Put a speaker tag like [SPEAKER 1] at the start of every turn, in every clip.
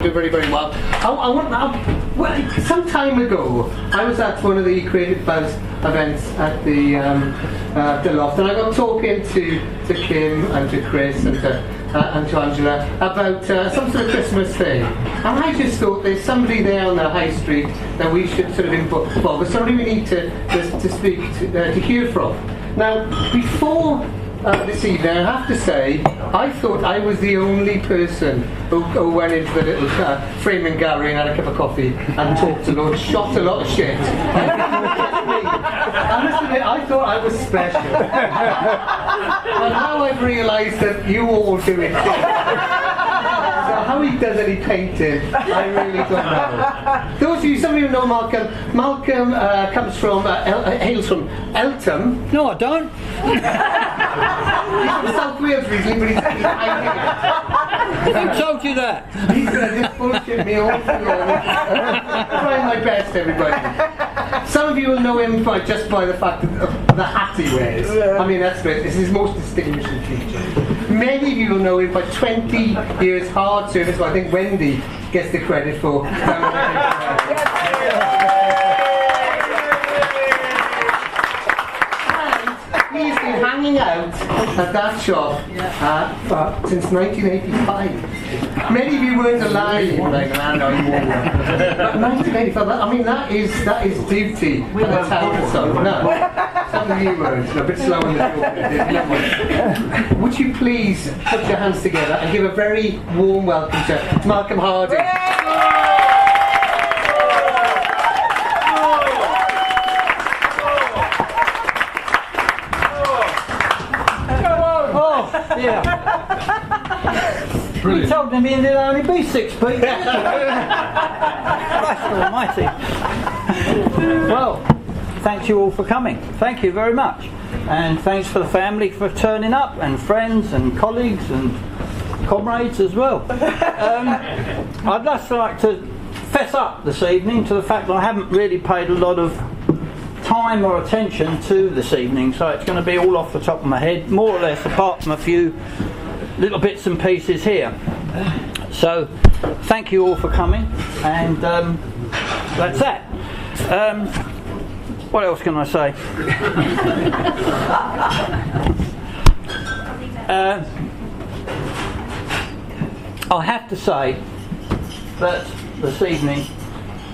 [SPEAKER 1] Do very, very well. Some time ago, I was at one of the Creative Buzz events at the Loft, and I got talking to Kim and to Chris and to Angela about some sort of Christmas thing. And I just thought there's somebody there on the high street that we should sort of involve. There's somebody we need to speak to hear from. Now, before this evening, I have to say, I thought I was the only person who went into the little framing gallery and had a cup of coffee and talked a lot, shot a lot of shit. I must admit, I thought I was special. And now I've realised that you all do it too. So how he does any painting, I really don't know. Those of you, some of you know Malcolm. Malcolm hails from Eltham.
[SPEAKER 2] No, I don't.
[SPEAKER 1] He's from South Wales recently, but he's hiding it.
[SPEAKER 2] Who told you that?
[SPEAKER 1] He's going to just bullshit me all through. Trying my best, everybody. Some of you will know him just by the fact of the hat he wears. I mean, that's great. It's his most distinguishing feature. Many of you will know him for 20 years hard service, but I think Wendy gets the credit for. He's been hanging out at that shop since 1985. Many of you weren't alive when I know you won't. But 1985, I mean, that is duty and a talent song. No, some of you weren't. A bit slow in the talk. Would you please put your hands together and give a very warm welcome to MAHardy.
[SPEAKER 2] Yeah. You told him he'd only be 6 feet. Christ almighty. Well, thanks you all for coming. Thank you very much. And thanks for the family for turning up, and friends and colleagues and comrades as well. I'd just like to fess up this evening to the fact that I haven't really paid a lot of time or attention to this evening, so it's going to be all off the top of my head, more or less, apart from a few little bits and pieces here. So thank you all for coming, and that's that. What else can I say? I have to say that this evening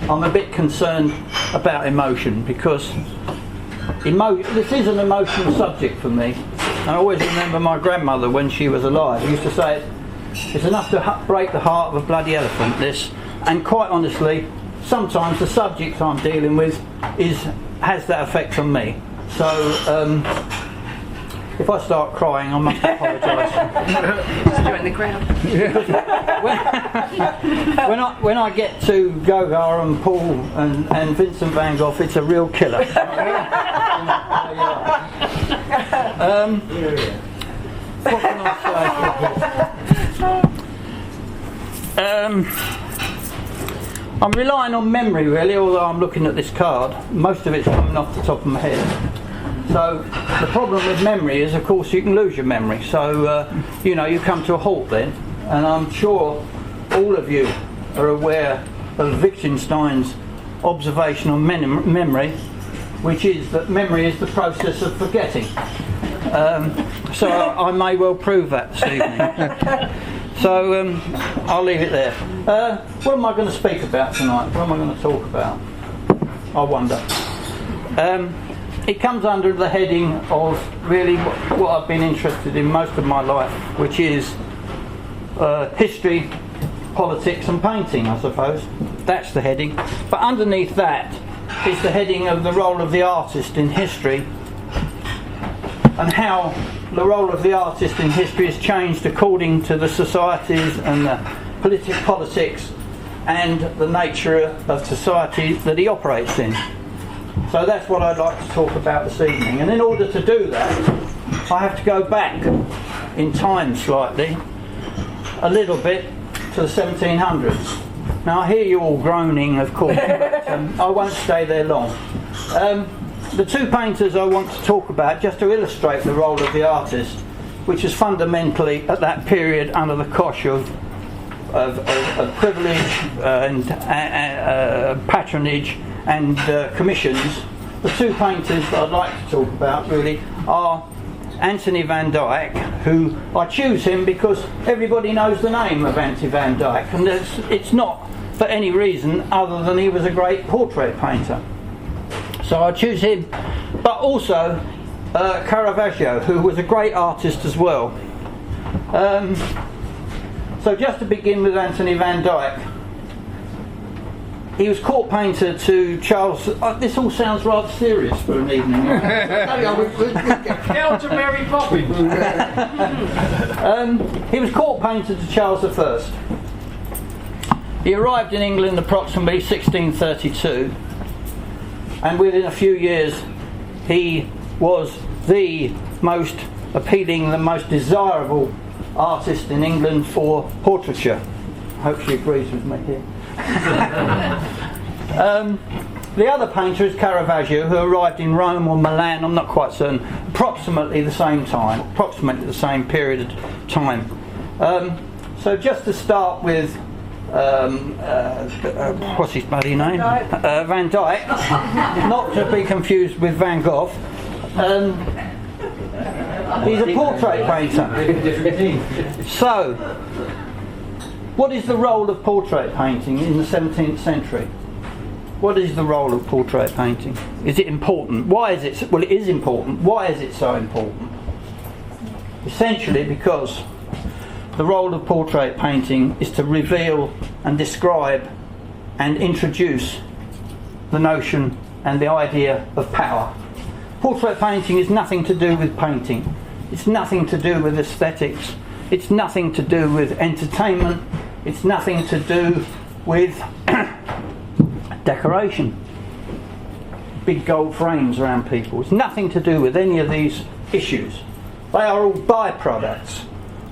[SPEAKER 2] I'm a bit concerned about emotion, because this is an emotional subject for me. I always remember my grandmother, when she was alive, used to say it's enough to break the heart of a bloody elephant, this. And quite honestly, sometimes the subject I'm dealing with has that effect on me. So if I start crying, I must apologise.
[SPEAKER 3] You're in the ground.
[SPEAKER 2] when I get to Gauguin and Paul and Vincent van Gogh, it's a real killer. What can I say? I'm relying on memory really, although I'm looking at this card. Most of it's coming off the top of my head. So the problem with memory is, of course, you can lose your memory. So you come to a halt then, and I'm sure all of you are aware of Wittgenstein's observation on memory, which is that memory is the process of forgetting. So I may well prove that this evening. So I'll leave it there. What am I going to speak about tonight? What am I going to talk about? I wonder. It comes under the heading of really what I've been interested in most of my life, which is history, politics and painting, I suppose. That's the heading. But underneath that is the heading of the role of the artist in history, and how the role of the artist in history has changed according to the societies and the politics and the nature of society that he operates in. So that's what I'd like to talk about this evening. And in order to do that, I have to go back in time slightly, a little bit, to the 1700s. Now I hear you all groaning, of course, but I won't stay there long. The two painters I want to talk about, just to illustrate the role of the artist, which is fundamentally at that period under the cosh of of privilege and patronage and commissions. The two painters that I'd like to talk about really are Anthony van Dyck, who I choose him because everybody knows the name of Anthony van Dyck, and it's not for any reason other than he was a great portrait painter. So I choose him, but also Caravaggio, who was a great artist as well. So just to begin with Anthony van Dyck, he was court painter to Charles. This all sounds rather serious for an evening.
[SPEAKER 4] Down to Mary Poppins.
[SPEAKER 2] He was court painter to Charles I. He arrived in England approximately 1632, and within a few years he was the most appealing, the most desirable artist in England for portraiture. I hope she agrees with me here. The other painter is Caravaggio, who arrived in Rome or Milan, I'm not quite certain, approximately the same period of time. So just to start with, what's his bloody name? Van Dyck, not to be confused with Van Gogh. He's a portrait painter. So, what is the role of portrait painting in the 17th century? What is the role of portrait painting? Is it important? Why is it? Well, it is important. Why is it so important? Essentially because the role of portrait painting is to reveal and describe and introduce the notion and the idea of power. Portrait painting is nothing to do with painting. It's nothing to do with aesthetics. It's nothing to do with entertainment. It's nothing to do with decoration. Big gold frames around people. It's nothing to do with any of these issues. They are all byproducts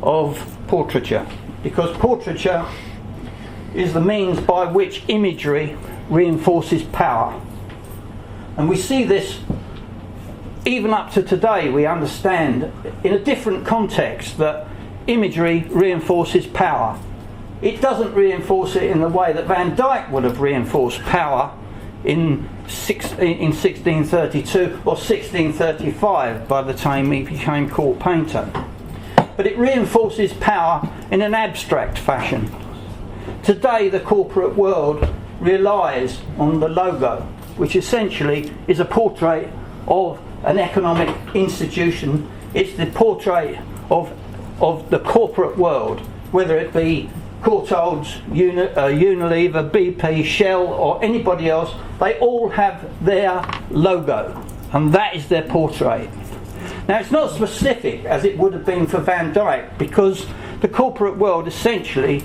[SPEAKER 2] of portraiture, because portraiture is the means by which imagery reinforces power. And we see this even up to today. We understand in a different context that imagery reinforces power. It doesn't reinforce it in the way that Van Dyck would have reinforced power in 1632 or 1635 by the time he became court painter. But it reinforces power in an abstract fashion. Today the corporate world relies on the logo, which essentially is a portrait of an economic institution. It's the portrait of the corporate world, whether it be Courtaulds, Unilever, BP, Shell or anybody else. They all have their logo, and that is their portrait. Now it's not specific as it would have been for Van Dyck, because the corporate world essentially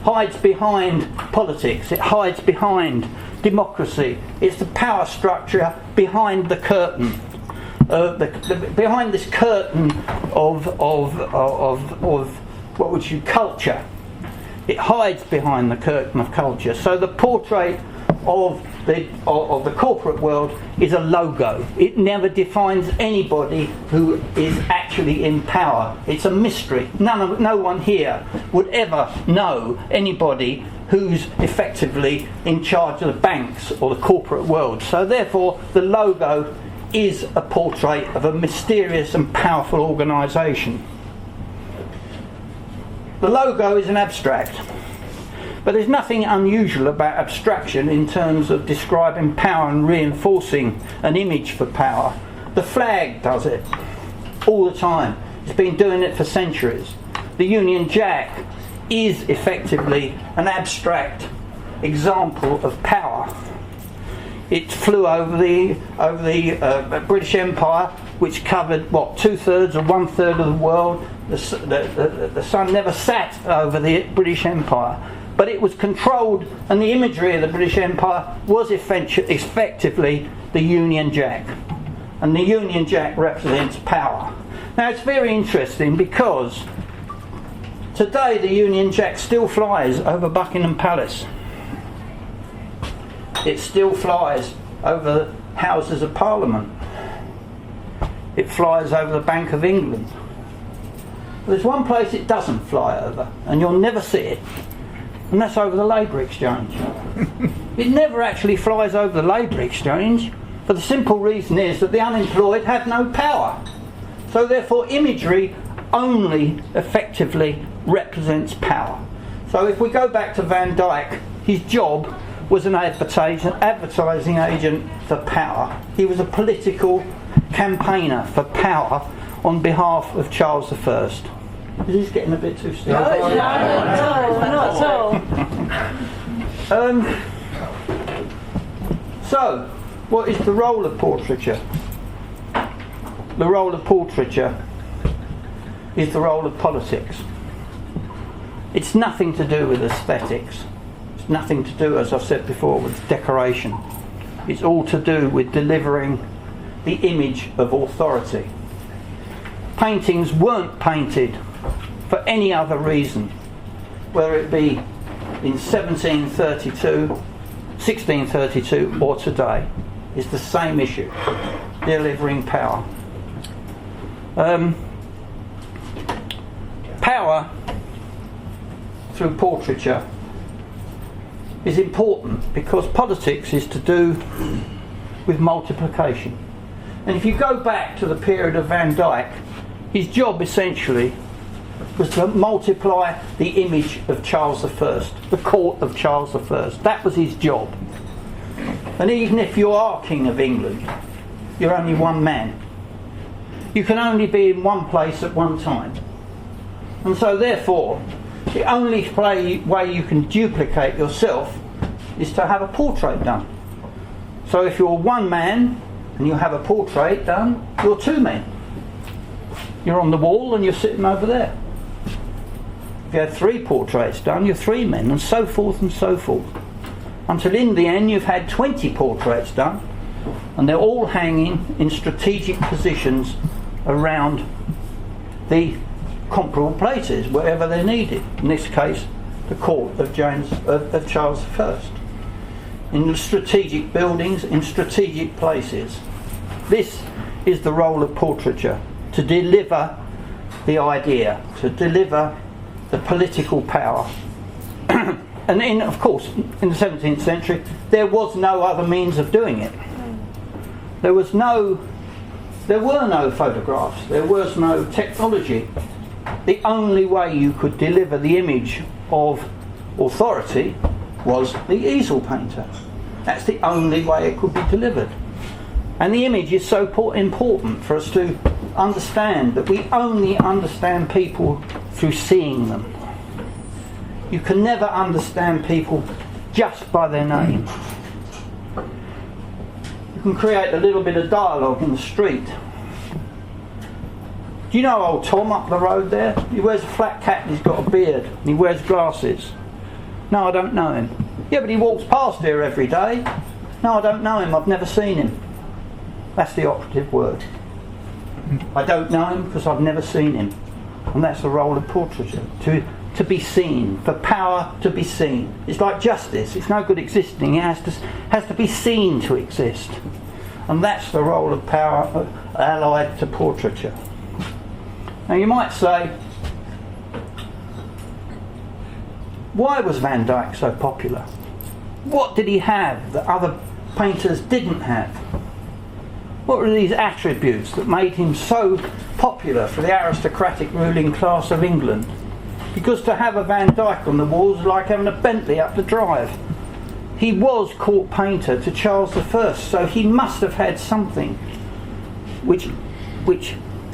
[SPEAKER 2] hides behind politics, it hides behind democracy. It's the power structure behind the curtain, behind this curtain of what would you culture. It hides behind the curtain of culture. So the portrait of the corporate world is a logo. It never defines anybody who is actually in power. It's a mystery. No one here would ever know anybody who's effectively in charge of the banks or the corporate world. So therefore the logo is a portrait of a mysterious and powerful organisation. The logo is an abstract. But there's nothing unusual about abstraction in terms of describing power and reinforcing an image for power. The flag does it all the time. It's been doing it for centuries. The Union Jack is effectively an abstract example of power. It flew over the British Empire, which covered 2/3 or 1/3 of the world. The sun never sat over the British Empire. But it was controlled, and the imagery of the British Empire was effectively the Union Jack. And the Union Jack represents power. Now it's very interesting because today the Union Jack still flies over Buckingham Palace. It still flies over the Houses of Parliament. It flies over the Bank of England. There's one place it doesn't fly over, and you'll never see it, and that's over the labour exchange. It never actually flies over the labour exchange, for the simple reason is that the unemployed have no power. So therefore imagery only effectively represents power. So if we go back to Van Dyck, his job was an advertising agent for power. He was a political campaigner for power on behalf of Charles I. Is this getting a bit too still?
[SPEAKER 3] No, not at all.
[SPEAKER 2] So, what is the role of portraiture? The role of portraiture is the role of politics. It's nothing to do with aesthetics. It's nothing to do, as I've said before, with decoration. It's all to do with delivering the image of authority. Paintings weren't painted for any other reason, whether it be in 1732, 1632 or today. It's the same issue, delivering power. Power through portraiture is important because politics is to do with multiplication. And if you go back to the period of Van Dyck, his job essentially was to multiply the image of Charles I, the court of Charles I. That was his job. And even if you are King of England, you're only one man. You can only be in one place at one time. And so therefore, the only way you can duplicate yourself is to have a portrait done. So if you're one man and you have a portrait done, you're two men. You're on the wall and you're sitting over there. If you have three portraits done, you're three men, and so forth and so forth. Until in the end you've had 20 portraits done, and they're all hanging in strategic positions around the comparable places, wherever they're needed. In this case, the court of Charles I. In strategic buildings, in strategic places. This is the role of portraiture, to deliver the idea, to deliver the political power. And of course, in the 17th century, there was no other means of doing it. There were no photographs, there was no technology. The only way you could deliver the image of authority was the easel painter. That's the only way it could be delivered. And the image is so important for us to understand that we only understand people through seeing them. You can never understand people just by their name. You can create a little bit of dialogue in the street. Do you know old Tom up the road there? He wears a flat cap and he's got a beard and he wears glasses. No, I don't know him. Yeah, but he walks past here every day. No, I don't know him, I've never seen him. That's the operative word. I don't know him because I've never seen him. And that's the role of portraiture, to be seen, for power to be seen. It's like justice, it's no good existing, it has to be seen to exist. And that's the role of power allied to portraiture. Now you might say, why was Van Dyck so popular? What did he have that other painters didn't have? What were these attributes that made him so popular for the aristocratic ruling class of England? Because to have a Van Dyck on the walls was like having a Bentley up the drive. He was court painter to Charles I, so he must have had something which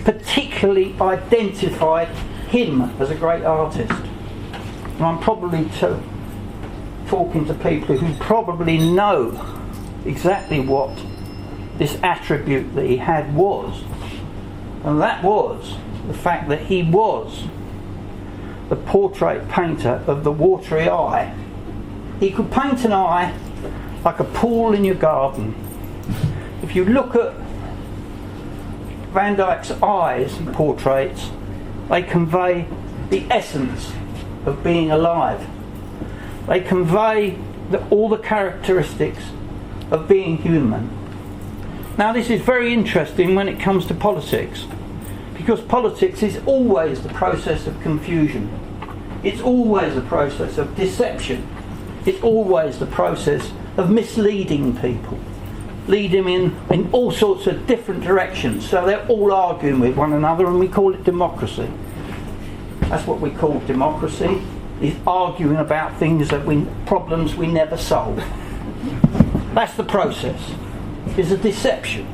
[SPEAKER 2] particularly identified him as a great artist. And I'm probably talking to people who probably know exactly what this attribute that he had was. And that was the fact that he was the portrait painter of the watery eye. He could paint an eye like a pool in your garden. If you look at Van Dyck's eyes in portraits, they convey the essence of being alive. They convey all the characteristics of being human. Now this is very interesting when it comes to politics, Because politics is always the process of confusion. It's always a process of deception. It's always the process of misleading people, leading them in all sorts of different directions. So they're all arguing with one another, and we call it democracy. That's what we call democracy, is arguing about things problems we never solve. That's the process. It's a deception.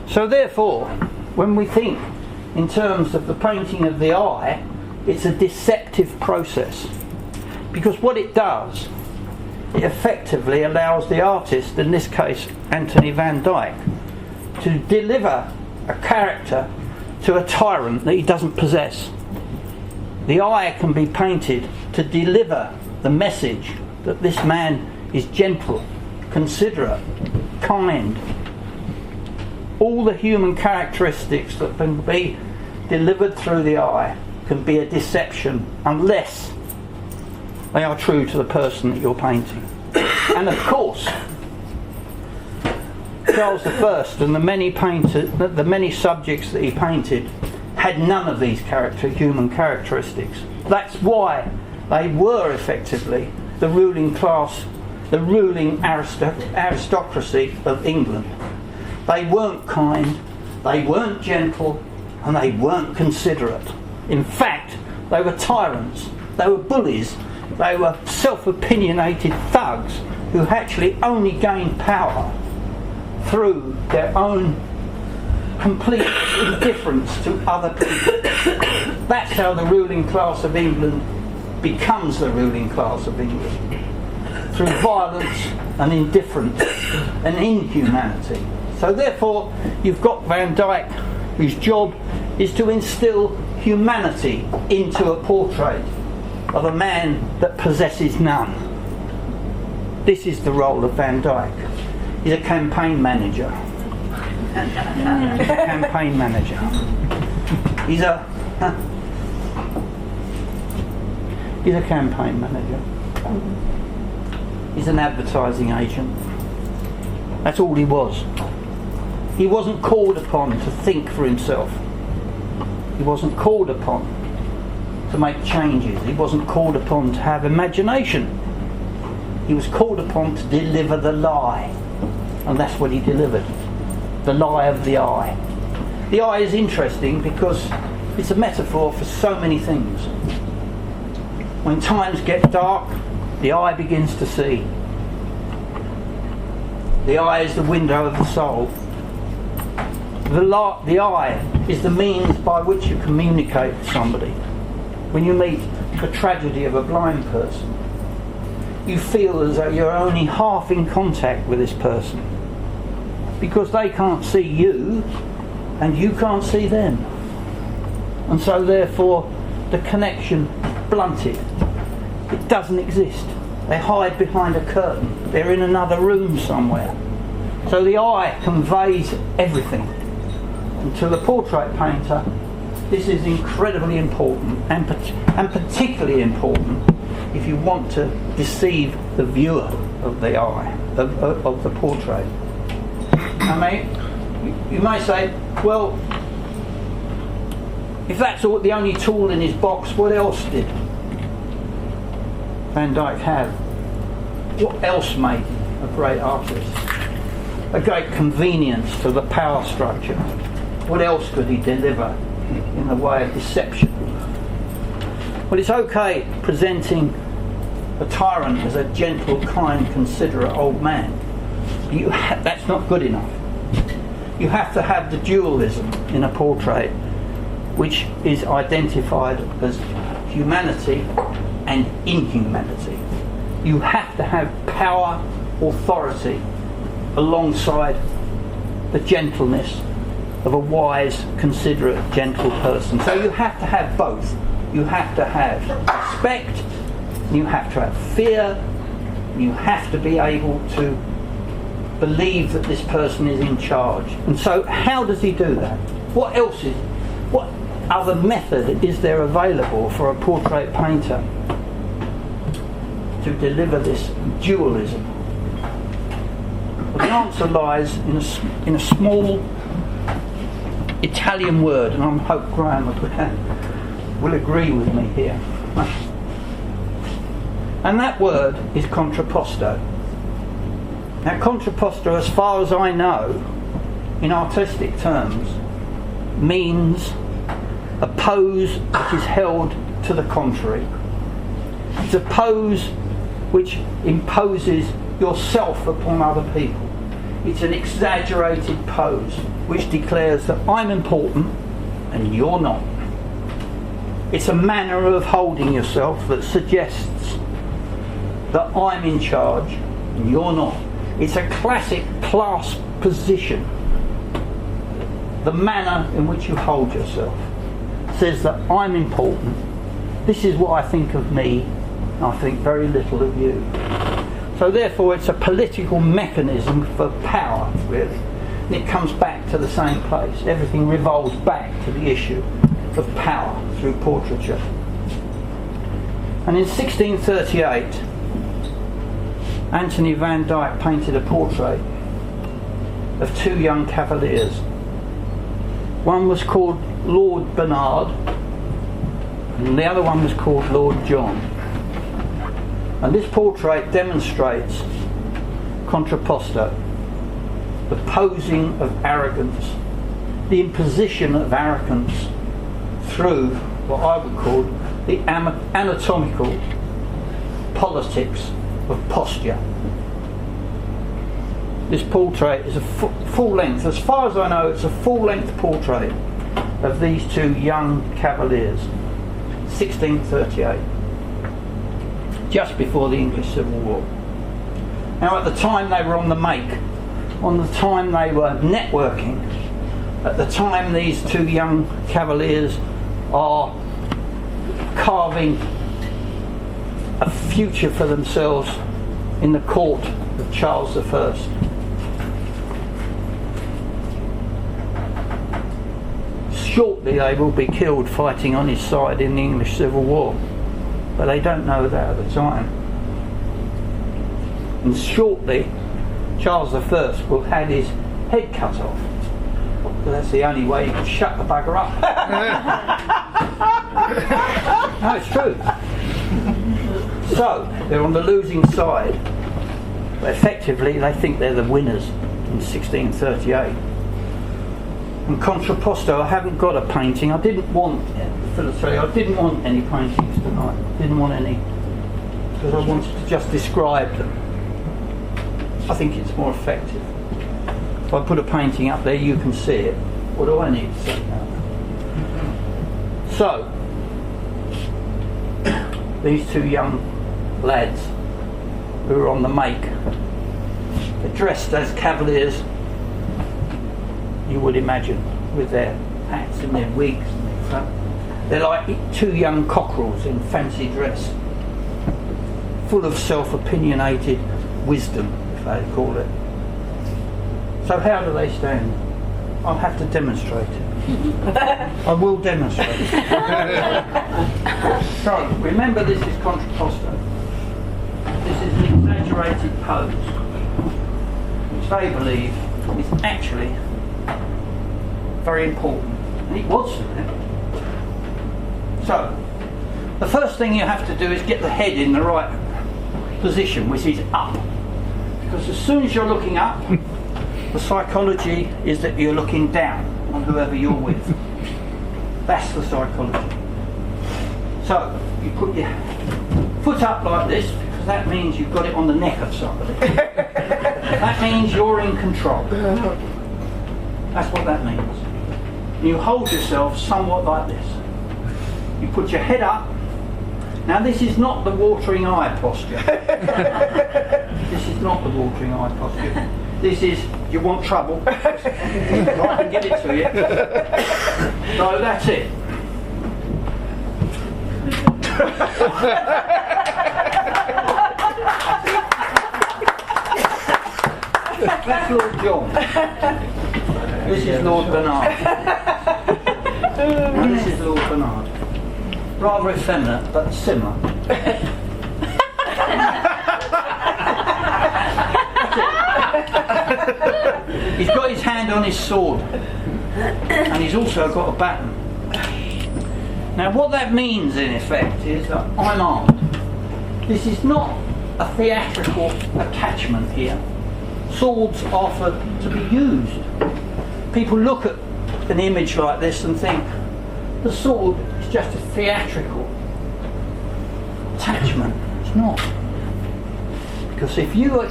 [SPEAKER 2] So therefore, when we think in terms of the painting of the eye, it's a deceptive process. Because what it does, it effectively allows the artist, in this case Anthony van Dyck, to deliver a character to a tyrant that he doesn't possess. The eye can be painted to deliver the message that this man is gentle, considerate, kind. All the human characteristics that can be delivered through the eye can be a deception unless they are true to the person that you're painting. And of course, Charles I and the many subjects that he painted had none of these human characteristics. That's why they were effectively the ruling class, the ruling aristocracy of England. They weren't kind, they weren't gentle, and they weren't considerate. In fact, they were tyrants, they were bullies, they were self-opinionated thugs who actually only gained power through their own complete indifference to other people. That's how the ruling class of England becomes the ruling class of England. Through violence and indifference and inhumanity. So therefore, you've got Van Dyck, whose job is to instill humanity into a portrait of a man that possesses none. This is the role of Van Dyck. He's a campaign manager. He's a campaign manager. He's a campaign manager. He's an advertising agent. That's all he was. He wasn't called upon to think for himself. He wasn't called upon to make changes. He wasn't called upon to have imagination. He was called upon to deliver the lie. And that's what he delivered. The lie of the eye. The eye is interesting because it's a metaphor for so many things. When times get dark, the eye begins to see. The eye is the window of the soul. The eye is the means by which you communicate with somebody. When you meet the tragedy of a blind person, you feel as though you're only half in contact with this person because they can't see you and you can't see them. And so therefore the connection is blunted. It doesn't exist. They hide behind a curtain. They're in another room somewhere. So the eye conveys everything. And to the portrait painter, this is incredibly important and particularly important if you want to deceive the viewer of the eye, of the portrait. I mean, you may say, well, if that's the only tool in his box, what else did Van Dyck have? What else made him a great artist? A great convenience to the power structure. What else could he deliver in the way of deception? Well, it's okay presenting a tyrant as a gentle, kind, considerate old man. That's not good enough. You have to have the dualism in a portrait, which is identified as humanity and inhumanity. You have to have power, authority, alongside the gentleness of a wise, considerate, gentle person. So you have to have both. You have to have respect, you have to have fear, you have to be able to believe that this person is in charge. And so how does he do that? What other method is there available for a portrait painter to deliver this dualism? Well, the answer lies in a small Italian word, and I hope Graham will agree with me here. And that word is contrapposto. Now, contrapposto, as far as I know, in artistic terms, means a pose that is held to the contrary. It's a pose which imposes yourself upon other people. It's an exaggerated pose which declares that I'm important and you're not. It's a manner of holding yourself that suggests that I'm in charge and you're not. It's a classic class position. The manner in which you hold yourself says that I'm important. This is what I think of me, and I think very little of you. So therefore it's a political mechanism for power, really. And it comes back to the same place. Everything revolves back to the issue of power through portraiture. And in 1638, Anthony van Dyck painted a portrait of two young cavaliers. One was called Lord Bernard, and the other one was called Lord John. And this portrait demonstrates contrapposto, the posing of arrogance, the imposition of arrogance through what I would call the anatomical politics of posture. This portrait is a full length, as far as I know, it's a full length portrait of these two young cavaliers, 1638, just before the English Civil War. Now, at the time they were on the make, on the time they were networking, at the time these two young cavaliers are carving a future for themselves in the court of Charles I. Shortly they will be killed fighting on his side in the English Civil War, but they don't know that at the time. And shortly Charles I will have his head cut off. But that's the only way you can shut the bugger up. No, it's true. So they're on the losing side, but effectively they think they're the winners in 1638. And contrapposto, I haven't got a painting. I didn't want any paintings tonight. I didn't want any, because I wanted to just describe them. I think it's more effective. If I put a painting up there, you can see it. What do I need to say now? So, these two young lads who are on the make, they're dressed as cavaliers, you would imagine, with their hats and their wigs and their front. They're like two young cockerels in fancy dress, full of self-opinionated wisdom, if they call it. So how do they stand? I'll have to demonstrate it. I will demonstrate it. So, remember, this is contrapposto. This is an exaggerated pose, which they believe is actually very important, and it was for them. So, the first thing you have to do is get the head in the right position, which is up. Because as soon as you're looking up, the psychology is that you're looking down on whoever you're with. That's the psychology. So, you put your foot up like this, because that means you've got it on the neck of somebody. That means you're in control. That's what that means. You hold yourself somewhat like this. You put your head up. Now this is not the watering eye posture. This is not the watering eye posture. This is, you want trouble. I can give it to you. So that's it. That's Lord John. This is Lord Bernard. And this is Lord Bernard. Rather effeminate, but similar. He's got his hand on his sword. and he's also got a baton. Now what that means in effect is that I'm armed. This is not a theatrical attachment here. Swords are to be used. People look at an image like this and think the sword is just a theatrical attachment. It's not. Because if you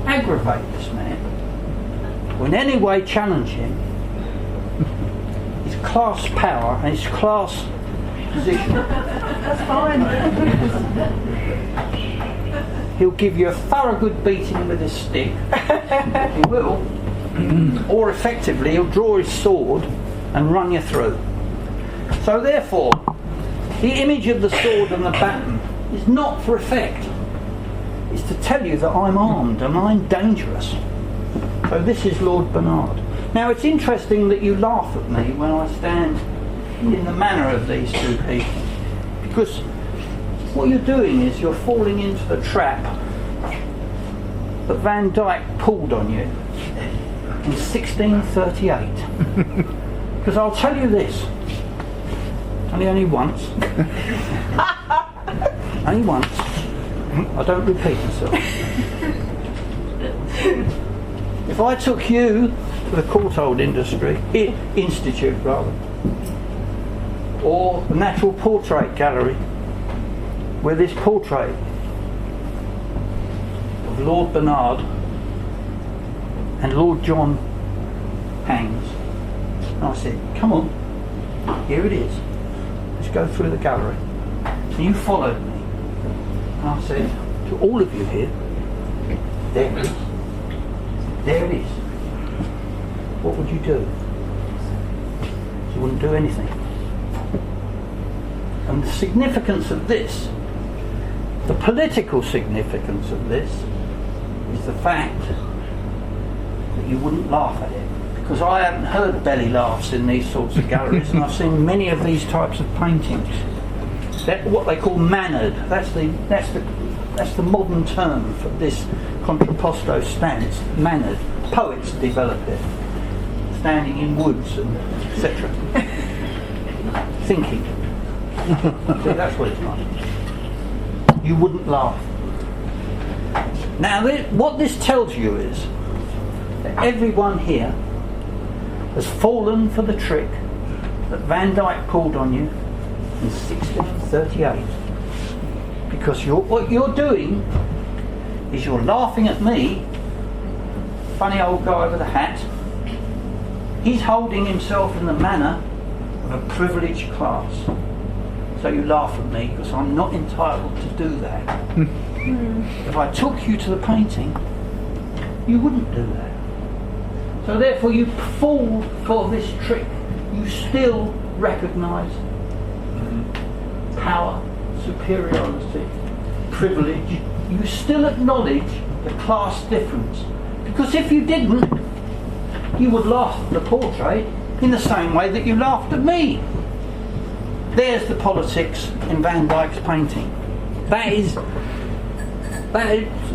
[SPEAKER 2] aggravate this man, or in any way challenge him, his class power and his class position,
[SPEAKER 3] That's fine.
[SPEAKER 2] he'll give you a thorough good beating with his stick. He will. Or effectively he'll draw his sword and run you through. So therefore, the image of the sword and the baton is not for effect. It's to tell you that I'm armed and I'm dangerous. So this is Lord Bernard. Now it's interesting that you laugh at me when I stand in the manner of these two people, because what you're doing is you're falling into the trap that Van Dyck pulled on you in 1638. Because I'll tell you this, only once, only once, I don't repeat myself. If I took you to the Courtauld Institute, or the Natural Portrait Gallery, where this portrait of Lord Bernard and Lord John hangs, and I said, come on, here it is, let's go through the gallery. And you followed me, and I said to all of you here, there it is, there it is. What would you do? You wouldn't do anything. And the significance of this, the political significance of this, is the fact that you wouldn't laugh at it. Because I haven't heard belly laughs in these sorts of galleries, and I've seen many of these types of paintings. They're what they call mannered. That's the modern term for this contrapposto stance. Mannered. Poets developed it, standing in woods and etc. Thinking. See, that's what it's like. You wouldn't laugh. Now, what this tells you is that everyone here has fallen for the trick that Van Dyck pulled on you in 1638. Because what you're doing is you're laughing at me, funny old guy with a hat. He's holding himself in the manner of a privileged class. So you laugh at me because I'm not entitled to do that. If I took you to the painting, you wouldn't do that. So therefore you fall for this trick. You still recognise power, superiority, privilege. You still acknowledge the class difference. Because if you didn't, you would laugh at the portrait in the same way that you laughed at me. There's the politics in Van Dyck's painting. That is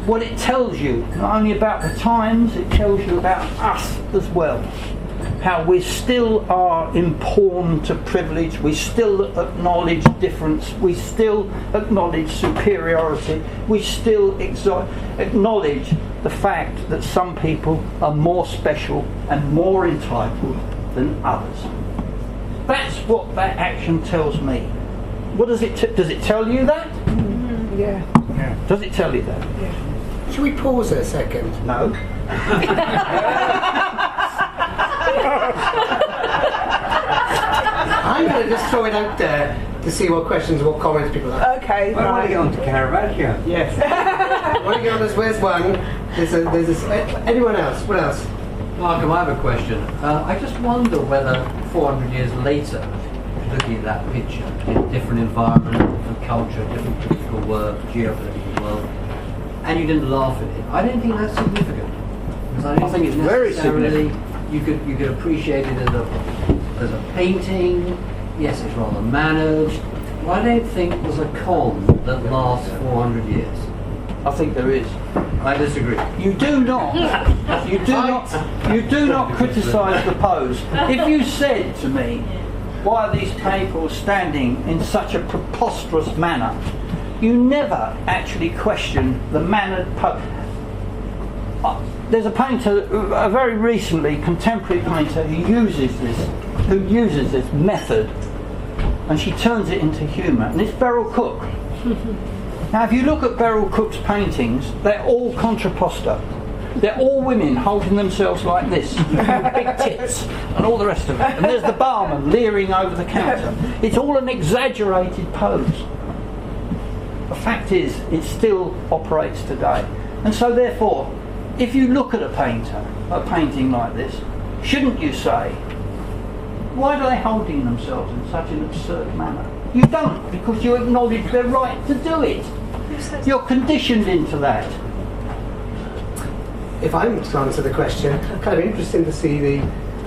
[SPEAKER 2] what it tells you, not only about the times, it tells you about us as well. How we still are impormed to privilege, we still acknowledge difference, we still acknowledge superiority, we still acknowledge the fact that some people are more special and more entitled than others. That's what that action tells me. What does it tell you that?
[SPEAKER 3] Yeah.
[SPEAKER 2] Does it tell you that?
[SPEAKER 3] Yeah.
[SPEAKER 1] Should we pause it a second?
[SPEAKER 2] No.
[SPEAKER 1] I'm going to just throw it out there to see what questions, what comments people have.
[SPEAKER 3] Okay.
[SPEAKER 4] I want to get on to Caravaggio.
[SPEAKER 1] Yes. Want to get on this? Where's one? There's this. Anyone else? What else?
[SPEAKER 5] Malcolm, I have a question. I just wonder whether 400 years later, looking at that picture, in a different environment, different culture, different political world, geopolitical world, and you didn't laugh at it, I don't think that's significant. Because I don't think it's
[SPEAKER 2] very
[SPEAKER 5] necessarily, you could appreciate it as a painting. Yes, it's rather managed. But I don't think there's a con that lasts 400 years.
[SPEAKER 2] I think there is.
[SPEAKER 5] I disagree.
[SPEAKER 2] You do not criticise the pose. If you said to me, why are these people standing in such a preposterous manner, you never actually question the mannered pose. There's a painter, a very recently contemporary painter, who uses this method, and she turns it into humour, and it's Beryl Cook. Now, if you look at Beryl Cook's paintings, they're all contrapposto. They're all women holding themselves like this, big tits, and all the rest of it. And there's the barman leering over the counter. It's all an exaggerated pose. The fact is, it still operates today. And so therefore, if you look at a painting like this, shouldn't you say, why are they holding themselves in such an absurd manner? You don't, because you acknowledge their right to do it. You're conditioned into that.
[SPEAKER 1] If I'm to answer the question, kind of interesting to see the,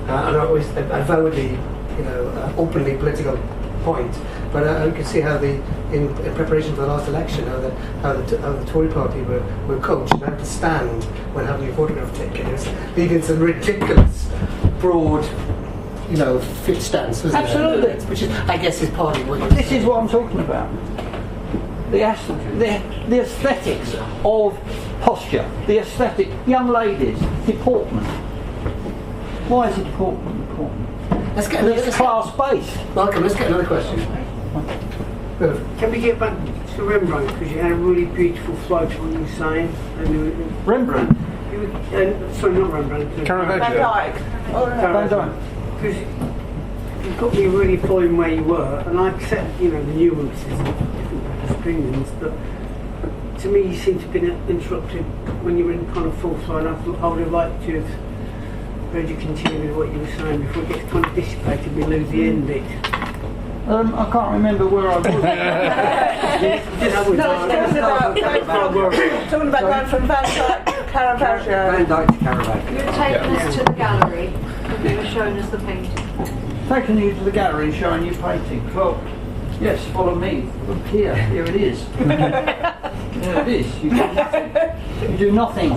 [SPEAKER 1] and always avowedly, openly political point, but you can see how in preparation for the last election, how the Tory party were coached and how to stand when having your photograph taken. It was leading some ridiculous, broad, fit stance, wasn't
[SPEAKER 2] Absolutely.
[SPEAKER 1] it? Which is, I guess, is partly what you're
[SPEAKER 2] This is what I'm talking about. The aesthetics of posture, the aesthetic, young ladies, deportment. Why is it deportment important?
[SPEAKER 1] Let's get
[SPEAKER 2] It's class-based.
[SPEAKER 1] Malcolm, let's get another question. Good.
[SPEAKER 6] Can we get back to Rembrandt, because you had a really beautiful flow to what you were saying.
[SPEAKER 2] Rembrandt.
[SPEAKER 6] Sorry, not Rembrandt.
[SPEAKER 3] Van Dyck.
[SPEAKER 2] Van Dyck.
[SPEAKER 6] Because you got me really following where you were, and I accept, the nuances of different opinions, but to me you seem to have been interrupted when you were in kind of full flow, and I would have liked to have heard you continue with what you were saying before it gets kind of dissipated, we lose the end bit.
[SPEAKER 2] I can't remember where I was.
[SPEAKER 3] Talking about going from Van Dyck to Caravaggio.
[SPEAKER 4] Van Dyck to Caravaggio.
[SPEAKER 7] You were taking us to the gallery and you were showing us the painting.
[SPEAKER 2] Taking you to the gallery and showing you painting. Well, yes, follow me. Look here it is. Here it is. You do nothing. You do nothing.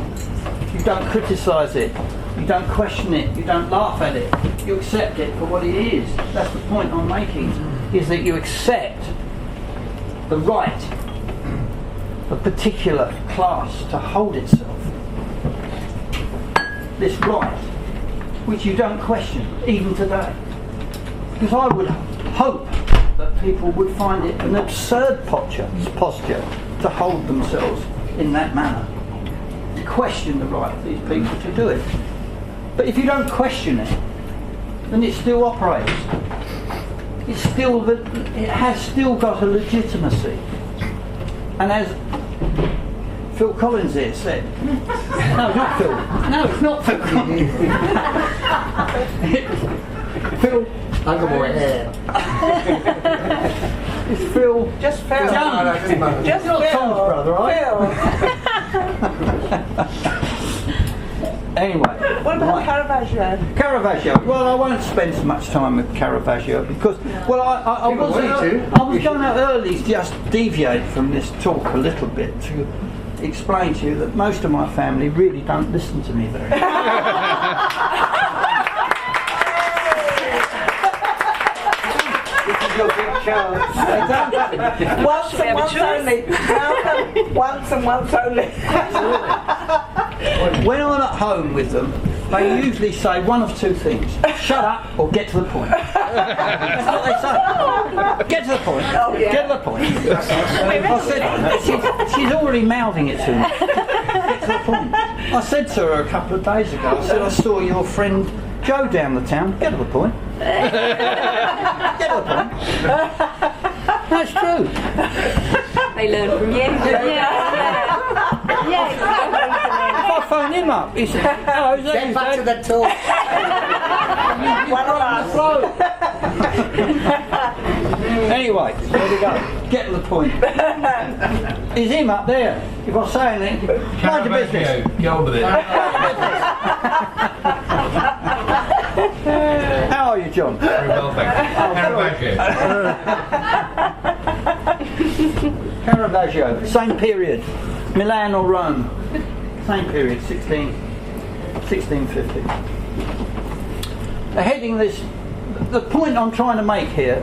[SPEAKER 2] You don't criticise it. You don't question it. You don't laugh at it. You accept it for what it is. That's the point I'm making, is that you accept the right of a particular class to hold itself. This right, which you don't question, even today. Because I would hope that people would find it an absurd posture to hold themselves in that manner, to question the right of these people to do it. But if you don't question it, then it still operates. It has still got a legitimacy. And as Phil Collins here said, no, not Phil. No, it's not Phil Collins. Phil.
[SPEAKER 1] I got more hair.
[SPEAKER 2] It's Phil.
[SPEAKER 3] Just Phil.
[SPEAKER 2] Young.
[SPEAKER 3] Just
[SPEAKER 2] You're not
[SPEAKER 3] Phil.
[SPEAKER 2] Tom's brother, right? Anyway.
[SPEAKER 3] What about
[SPEAKER 2] right.
[SPEAKER 3] Caravaggio?
[SPEAKER 2] Caravaggio. Well, I won't spend so much time with Caravaggio because, well, I was going out early to just deviate from this talk a little bit to explain to you that most of my family really don't listen to me very much.
[SPEAKER 3] Once and once only. Malcolm, once and once only.
[SPEAKER 2] When I'm at home with them, they usually say one of two things: shut up or get to the point. That's what they say. Get to the point.
[SPEAKER 3] Oh, yeah.
[SPEAKER 2] Get to the point. I said, she's already mouthing it to me. Get to the point. I said to her a couple of days ago, I said, I saw your friend Joe down the town. Get to the point. Get to the point. That's true.
[SPEAKER 7] They learn from you. Yeah,
[SPEAKER 2] If I phone him up, he said, hello, is that
[SPEAKER 1] Get
[SPEAKER 2] you,
[SPEAKER 1] back to
[SPEAKER 2] Dad?
[SPEAKER 1] the talk.
[SPEAKER 3] One of us.
[SPEAKER 2] Anyway, there we go. Get to the point. Is him up there? If I say anything, mind your business.
[SPEAKER 8] Get on with it.
[SPEAKER 2] How are you, John?
[SPEAKER 8] Very well, thank you. Caravaggio.
[SPEAKER 2] Caravaggio, same period. Milan or Rome, same period, 1650. The point I'm trying to make here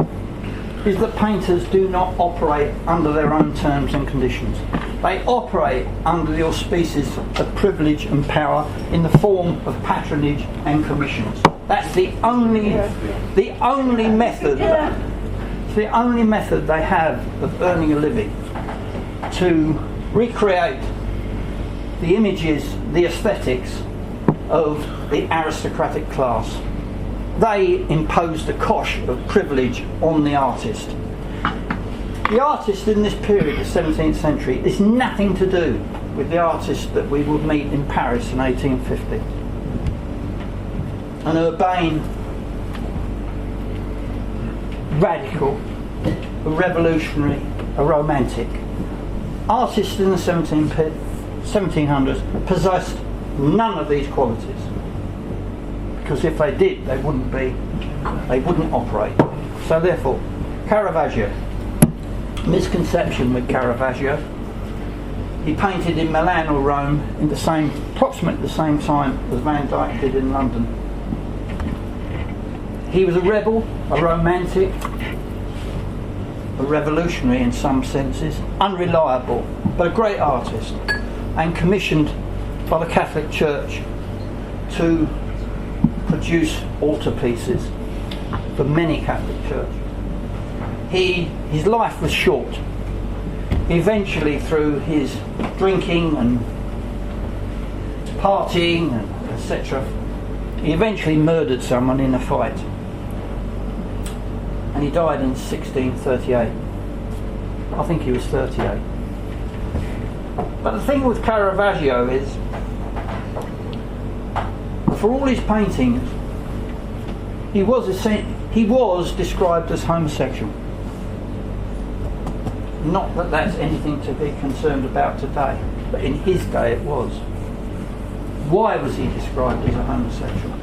[SPEAKER 2] is that painters do not operate under their own terms and conditions. They operate under the auspices of privilege and power in the form of patronage and commissions. That's the only method. It's the only method they have of earning a living, to recreate the images, the aesthetics of the aristocratic class. They impose the cosh of privilege on the artist. The artist in this period, the 17th century, is nothing to do with the artist that we would meet in Paris in 1850. An urbane, radical, a revolutionary, a romantic. Artists in the 1700s possessed none of these qualities, because if they did, they wouldn't operate. So therefore, Caravaggio. Misconception with Caravaggio. He painted in Milan or Rome in approximately the same time as Van Dyck did in London. He was a rebel, a romantic, a revolutionary in some senses, unreliable, but a great artist, and commissioned by the Catholic Church to produce altarpieces for many Catholic churches. His life was short. Eventually, through his drinking and partying and etc., he eventually murdered someone in a fight, and he died in 1638. I think he was 38. But the thing with Caravaggio is, for all his paintings, he was described as homosexual. Not that that's anything to be concerned about today, but in his day it was. Why was he described as a homosexual?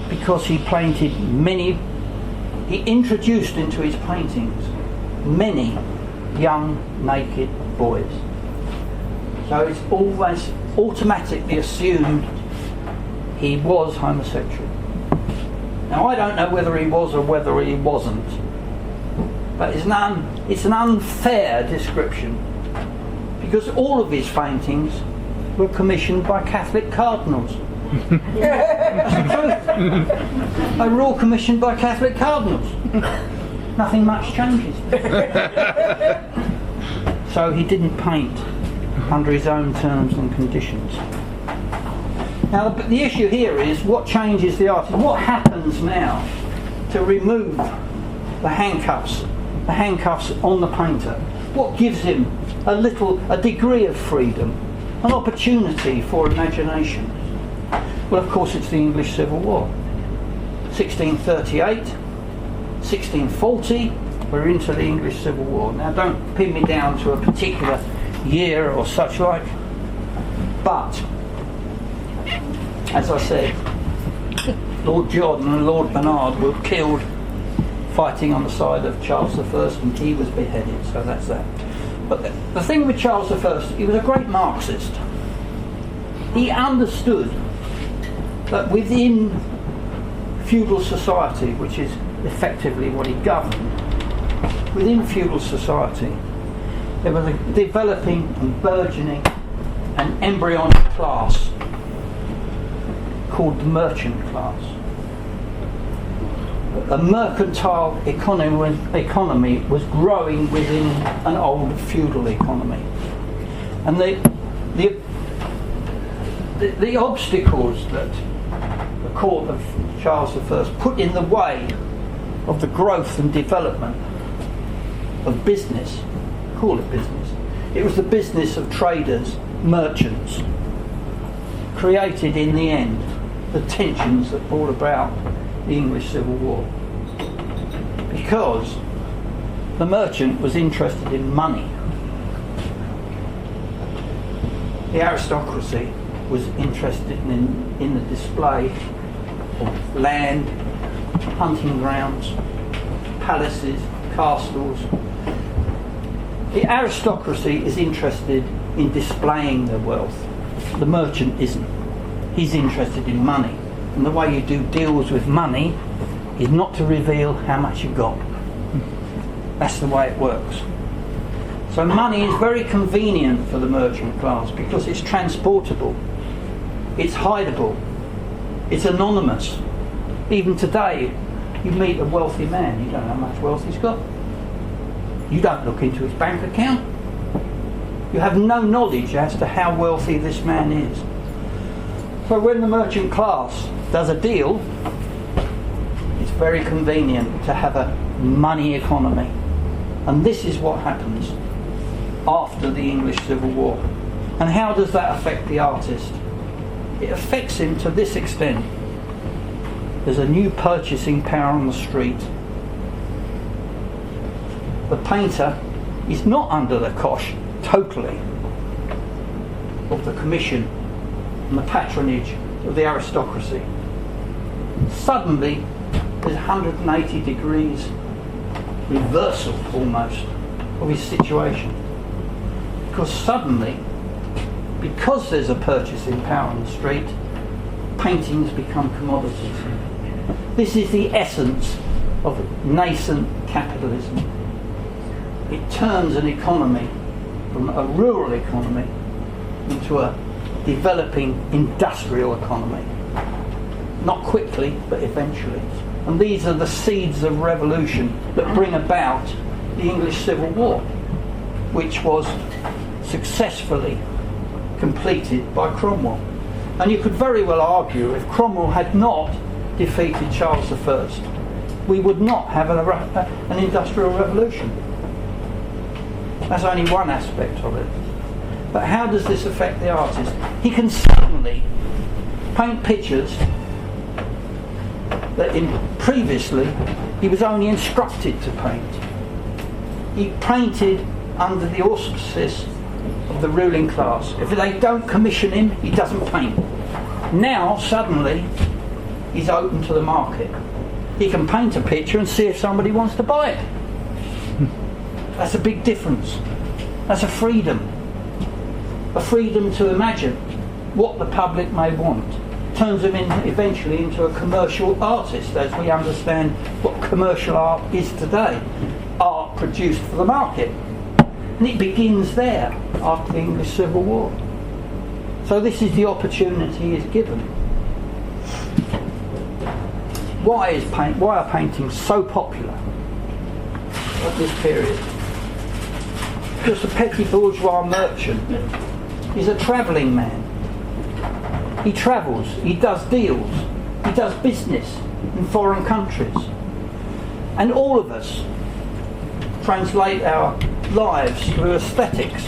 [SPEAKER 2] Because he introduced into his paintings many young naked boys. So it's always automatically assumed he was homosexual. Now I don't know whether he was or whether he wasn't, but it's an unfair description, because all of his paintings were commissioned by Catholic cardinals. That's the truth. They were all commissioned by Catholic cardinals. Nothing much changes. So he didn't paint under his own terms and conditions. Now the issue here is, what changes the artist? What happens now to remove the handcuffs on the painter? What gives him a degree of freedom, an opportunity for imagination? Well, of course, it's the English Civil War. 1638, 1640, we're into the English Civil War. Now don't pin me down to a particular year or such like, but as I said, Lord John and Lord Bernard were killed fighting on the side of Charles I, and he was beheaded, so that's that. But the thing with Charles I, he was a great Marxist. He understood that within feudal society, which is effectively what he governed, within feudal society there was a developing and burgeoning and embryonic class called the merchant class. A mercantile economy was growing within an old feudal economy, and the obstacles that the court of Charles I put in the way of the growth and development of business, call it business, it was the business of traders, merchants, created in the end the tensions that brought about the English Civil War, because the merchant was interested in money. The aristocracy was interested in the display of land, hunting grounds, palaces, castles. The aristocracy is interested in displaying their wealth. The merchant isn't. He's interested in money. And the way you do deals with money is not to reveal how much you've got. That's the way it works. So money is very convenient for the merchant class because it's transportable, it's hideable, it's anonymous. Even today, you meet a wealthy man, you don't know how much wealth he's got. You don't look into his bank account. You have no knowledge as to how wealthy this man is. So when the merchant class does a deal, it's very convenient to have a money economy. And this is what happens after the English Civil War. And how does that affect the artist? It affects him to this extent. There's a new purchasing power on the street. The painter is not under the cosh totally of the commission and the patronage of the aristocracy. Suddenly there's 180 degrees reversal almost of his situation, because suddenly, because there's a purchasing power on the street, paintings become commodities. This is the essence of nascent capitalism. It turns an economy from a rural economy into a developing industrial economy. Not quickly, but eventually. And these are the seeds of revolution that bring about the English Civil War, which was successfully completed by Cromwell. And you could very well argue if Cromwell had not defeated Charles I, we would not have an industrial revolution. That's only one aspect of it. But how does this affect the artist? He can suddenly paint pictures that previously he was only instructed to paint. He painted under the auspices of the ruling class. If they don't commission him, he doesn't paint. Now, suddenly, he's open to the market. He can paint a picture and see if somebody wants to buy it. That's a big difference. That's a freedom to imagine what the public may want. Turns him eventually into a commercial artist, as we understand what commercial art is today. Art produced for the market. And it begins there after the English Civil War. So this is the opportunity he is given. Why are paintings so popular at this period? Because the petty bourgeois merchant is a travelling man. He travels, he does deals, he does business in foreign countries. And all of us translate our lives through aesthetics.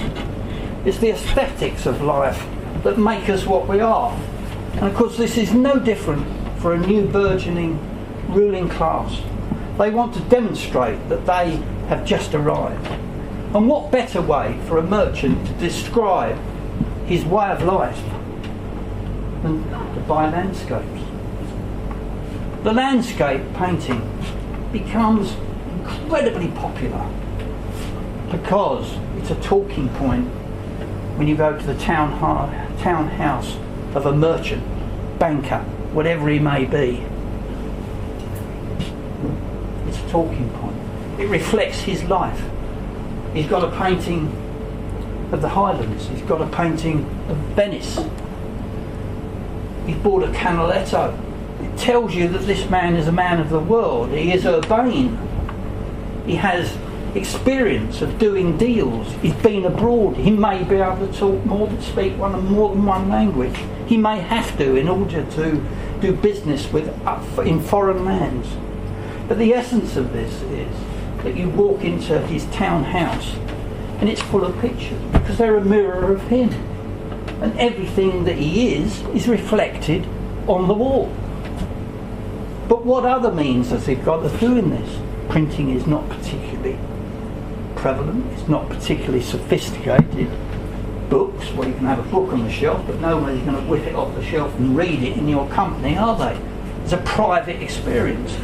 [SPEAKER 2] It's the aesthetics of life that make us what we are. And of course this is no different for a new burgeoning ruling class. They want to demonstrate that they have just arrived. And what better way for a merchant to describe his way of life than to buy landscapes? The landscape painting becomes incredibly popular because it's a talking point when you go to the townhouse of a merchant, banker, whatever he may be. It's a talking point. It reflects his life. He's got a painting of the Highlands. He's got a painting of Venice. He's bought a Canaletto. It tells you that this man is a man of the world. He is urbane. He has experience of doing deals. He's been abroad. He may be able to talk speak more than one language. He may have to in order to do business in foreign lands. But the essence of this is that you walk into his townhouse and it's full of pictures because they're a mirror of him. And everything that he is reflected on the wall. But what other means has he got of doing this? Printing is not particularly prevalent, it's not particularly sophisticated. Books, well, you can have a book on the shelf, but nobody's going to whip it off the shelf and read it in your company, are they? It's a private experience.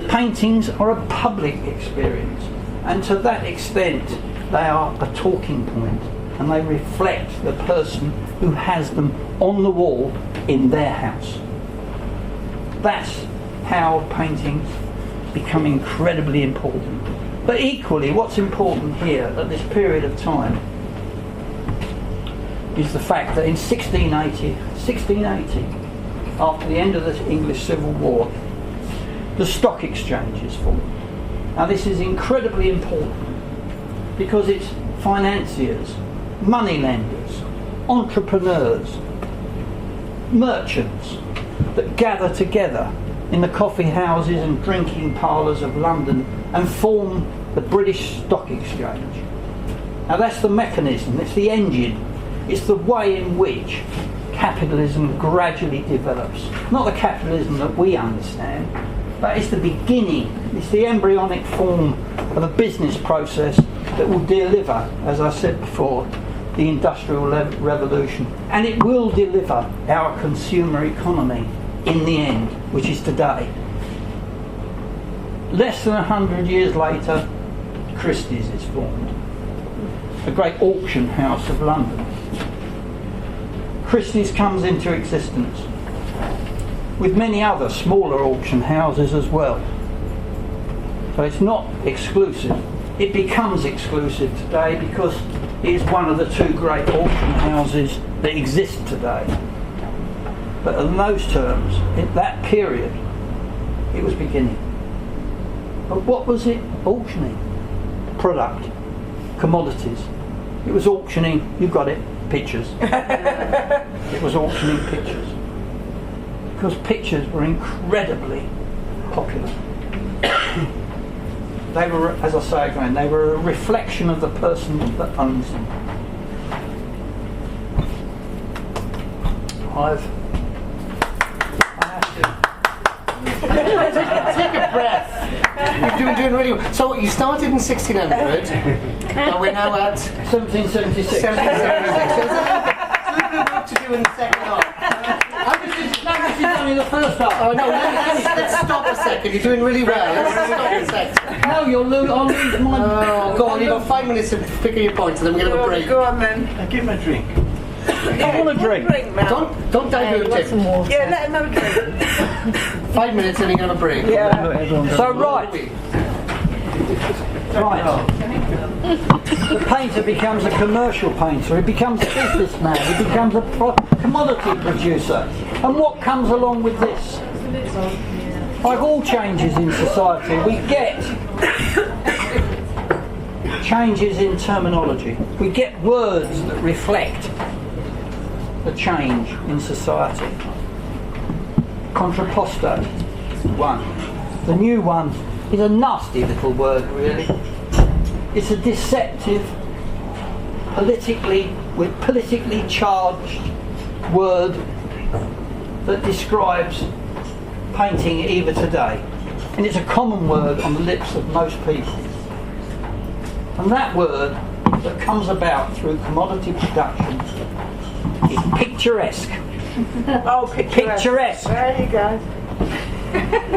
[SPEAKER 2] Paintings are a public experience, and to that extent they are a talking point. and they reflect the person who has them on the wall in their house. That's how paintings become incredibly important. But equally, what's important here at this period of time is the fact that in 1680, after the end of the English Civil War, the stock exchange is formed. Now this is incredibly important because it's financiers, moneylenders, entrepreneurs, merchants that gather together in the coffee houses and drinking parlours of London and form the British Stock Exchange. Now that's the mechanism, it's the engine, it's the way in which capitalism gradually develops. Not the capitalism that we understand, but it's the beginning, it's the embryonic form of a business process that will deliver, as I said before, the Industrial Revolution, and it will deliver our consumer economy in the end, which is today. Less than 100 years later, Christie's is formed, a great auction house of London. Christie's comes into existence with many other smaller auction houses as well. So it's not exclusive. It becomes exclusive today because it is one of the two great auction houses that exist today. But in those terms, in that period, it was beginning. But what was it auctioning? Product, commodities. It was auctioning, you got it, pictures. It was auctioning pictures. Because pictures were incredibly popular. They were, as I say again, they were a reflection of the person that owns them. I have to
[SPEAKER 1] Take a breath. You're doing really well. So you started in 1600, and we're now at
[SPEAKER 2] 1776.
[SPEAKER 1] 1776. So there's a little bit of work to do in the second half.
[SPEAKER 2] This is only the first half.
[SPEAKER 1] Oh no, let's stop a second. You're doing really well. Let's stop a second.
[SPEAKER 2] No, I'll lose my...
[SPEAKER 1] Oh, go on, you've got 5 minutes to figure your points, and then we're going to have a break.
[SPEAKER 3] Go on then.
[SPEAKER 4] Give him a drink.
[SPEAKER 2] I want a drink.
[SPEAKER 3] Mel.
[SPEAKER 1] Don't dilute it.
[SPEAKER 3] Yeah, let him have a drink.
[SPEAKER 1] 5 minutes, and you're going to have a break.
[SPEAKER 3] Yeah.
[SPEAKER 2] So right. The painter becomes a commercial painter, he becomes a businessman, he becomes a commodity producer. And what comes along with this? Like all changes in society, we get changes in terminology. We get words that reflect the change in society. Contrapposto, one. The new one is a nasty little word, really. It's a deceptive, politically charged word that describes painting either today. And it's a common word on the lips of most people. And that word that comes about through commodity production is picturesque.
[SPEAKER 3] Oh,
[SPEAKER 2] Picturesque.
[SPEAKER 3] There you go.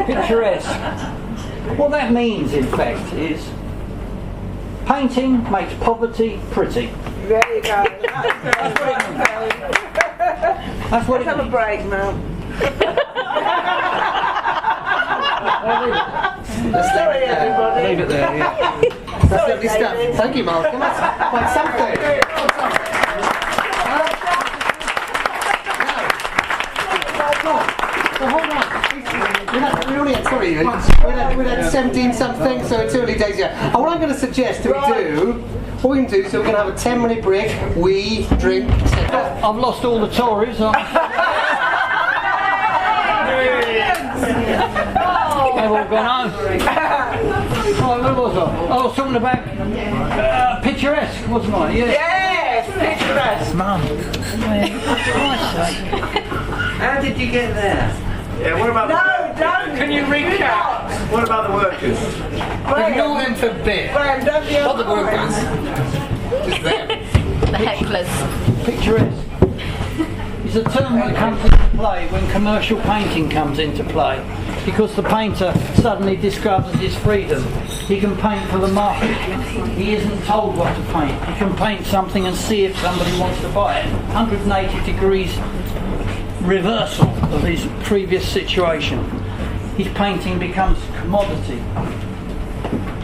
[SPEAKER 2] Picturesque. What that means, in fact, is painting makes poverty pretty.
[SPEAKER 3] There you go.
[SPEAKER 2] That's what it
[SPEAKER 3] Let's have a
[SPEAKER 2] means.
[SPEAKER 3] break now. Sorry, everybody.
[SPEAKER 1] Leave it there, yeah. That's lovely stuff. Thank you, Malcolm. That's quite something. So hold on. We're only at, sorry, we're at 17 something, so it's early days here. And what I'm going to suggest that we do, what we can do, so we're going to have a 10-minute break, we drink, etc.
[SPEAKER 2] I've lost all the Tories. They've all gone home. Oh, where was I? I was talking about picturesque, wasn't I? Yeah.
[SPEAKER 3] Yes, picturesque.
[SPEAKER 2] Mum.
[SPEAKER 4] How did you get there?
[SPEAKER 8] Yeah, what about
[SPEAKER 3] Don't.
[SPEAKER 8] Can you recap? What about the workers?
[SPEAKER 1] Ignore them for a bit.
[SPEAKER 3] Graham, don't be
[SPEAKER 1] Not the workers. Just them.
[SPEAKER 9] The hecklers.
[SPEAKER 2] Picturesque is a term that comes into play when commercial painting comes into play, because the painter suddenly discovers his freedom. He can paint for the market. He isn't told what to paint. He can paint something and see if somebody wants to buy it. 180 degrees reversal of his previous situation. His painting becomes commodity.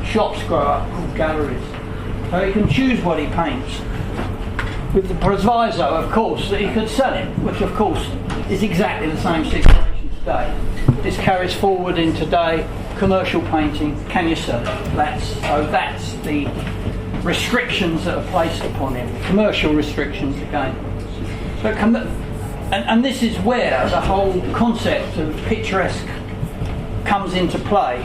[SPEAKER 2] Shops grow up called galleries. So he can choose what he paints, with the proviso, of course, that he could sell it, which of course is exactly the same situation today. This carries forward in today. Commercial painting, can you sell it? That's the restrictions that are placed upon him. Commercial restrictions again. So and this is where the whole concept of picturesque comes into play,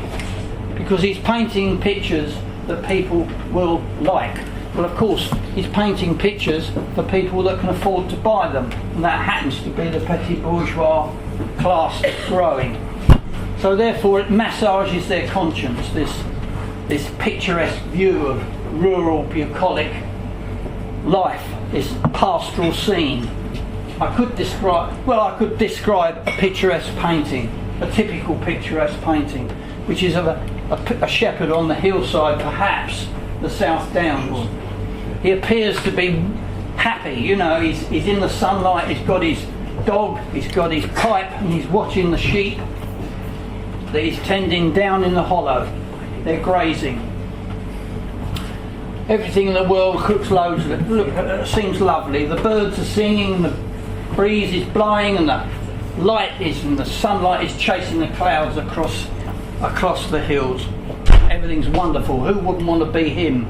[SPEAKER 2] because he's painting pictures that people will like. Well, of course, he's painting pictures for people that can afford to buy them, and that happens to be the petit bourgeois class growing. So therefore it massages their conscience, this picturesque view of rural bucolic life, this pastoral scene. I could describe a picturesque painting, a typical picturesque painting, which is of a shepherd on the hillside, perhaps the South Downs. He appears to be happy, you know, he's in the sunlight, he's got his dog, he's got his pipe, and he's watching the sheep that he's tending down in the hollow. They're grazing. Everything in the world looks loads of it. Look, seems lovely. The birds are singing, the breeze is blowing, and the light is, and the sunlight is chasing the clouds across the hills. Everything's wonderful. Who wouldn't want to be him?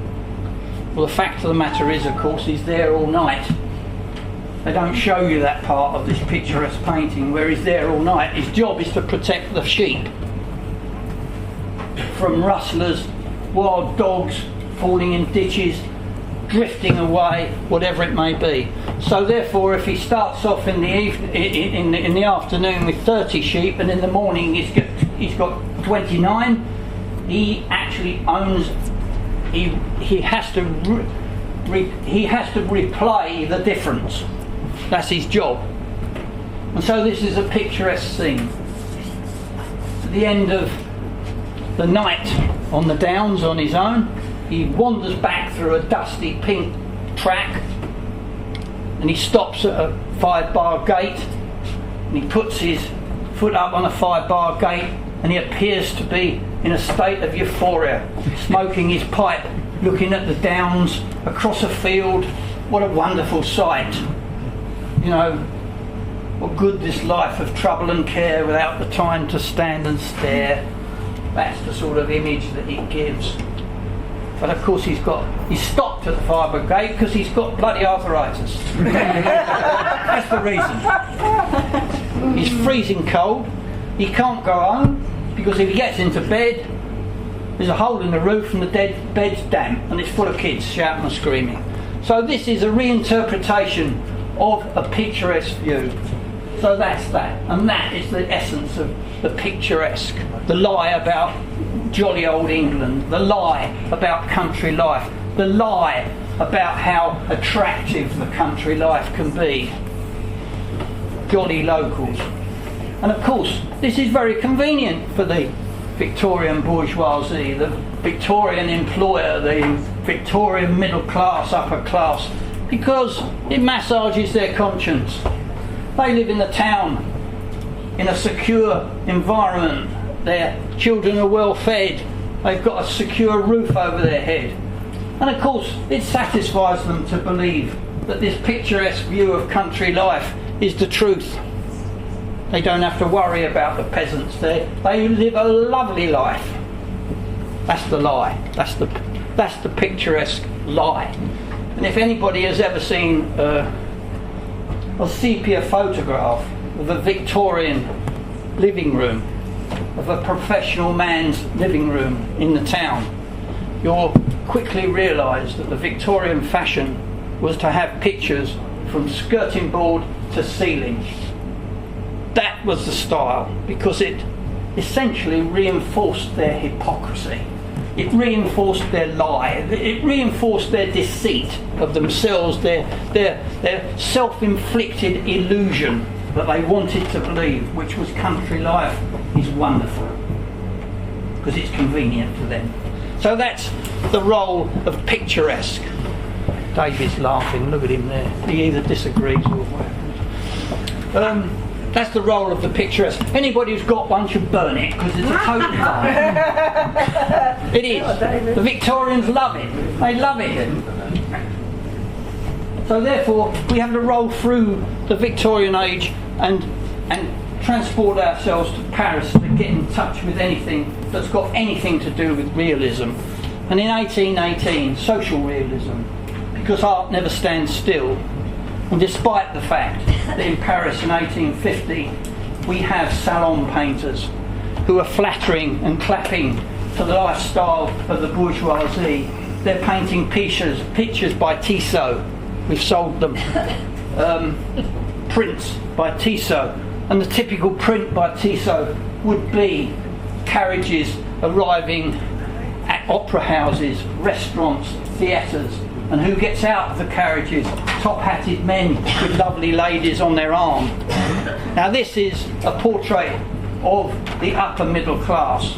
[SPEAKER 2] Well, the fact of the matter is, of course, he's there all night. They don't show you that part of this picturesque painting where he's there all night. His job is to protect the sheep from rustlers, wild dogs falling in ditches, drifting away, whatever it may be. So therefore, if he starts off in the afternoon with 30 sheep, and in the morning he's got 29, he actually owns. He has to replay the difference. That's his job. And so this is a picturesque scene. At the end of the night on the downs on his own, he wanders back through a dusty pink track, and he stops at a 5-bar gate, and he puts his foot up on a 5-bar gate, and he appears to be in a state of euphoria, smoking his pipe, looking at the downs across a field. What a wonderful sight. You know, what good this life of trouble and care without the time to stand and stare. That's the sort of image that he gives. But of course he's stopped at the fibre gate because he's got bloody arthritis. That's the reason. He's freezing cold. He can't go home because if he gets into bed, there's a hole in the roof and the bed's damp and it's full of kids shouting and screaming. So this is a reinterpretation of a picturesque view. So that's that, and that is the essence of the picturesque. The lie about jolly old England, the lie about country life, the lie about how attractive the country life can be. Jolly locals. And of course, this is very convenient for the Victorian bourgeoisie, the Victorian employer, the Victorian middle class, upper class, because it massages their conscience. They live in the town, in a secure environment. Their children are well fed. They've got a secure roof over their head. And of course, it satisfies them to believe that this picturesque view of country life is the truth. They don't have to worry about the peasants. They live a lovely life. That's the lie. That's the picturesque lie. And if anybody has ever seen a sepia photograph of a Victorian living room, of a professional man's living room in the town, you'll quickly realise that the Victorian fashion was to have pictures from skirting board to ceiling. That was the style, because it essentially reinforced their hypocrisy. It reinforced their lie. It reinforced their deceit of themselves, their self-inflicted illusion that they wanted to believe, which was country life is wonderful because it's convenient for them. So that's the role of picturesque. David's laughing, look at him there. He either disagrees or whatever. That's the role of the picturesque. Anybody who's got one should burn it because it's a total lie. It is. The Victorians love it. They love it. So therefore, we have to roll through the Victorian age and transport ourselves to Paris to get in touch with anything that's got anything to do with realism. And in 1818, social realism, because art never stands still. And despite the fact that in Paris in 1850 we have salon painters who are flattering and clapping to the lifestyle of the bourgeoisie, they're painting pictures by Tissot. We've sold them. Prints by Tissot. And the typical print by Tissot would be carriages arriving at opera houses, restaurants, theatres. And who gets out of the carriages? Top-hatted men with lovely ladies on their arm. Now this is a portrait of the upper middle class.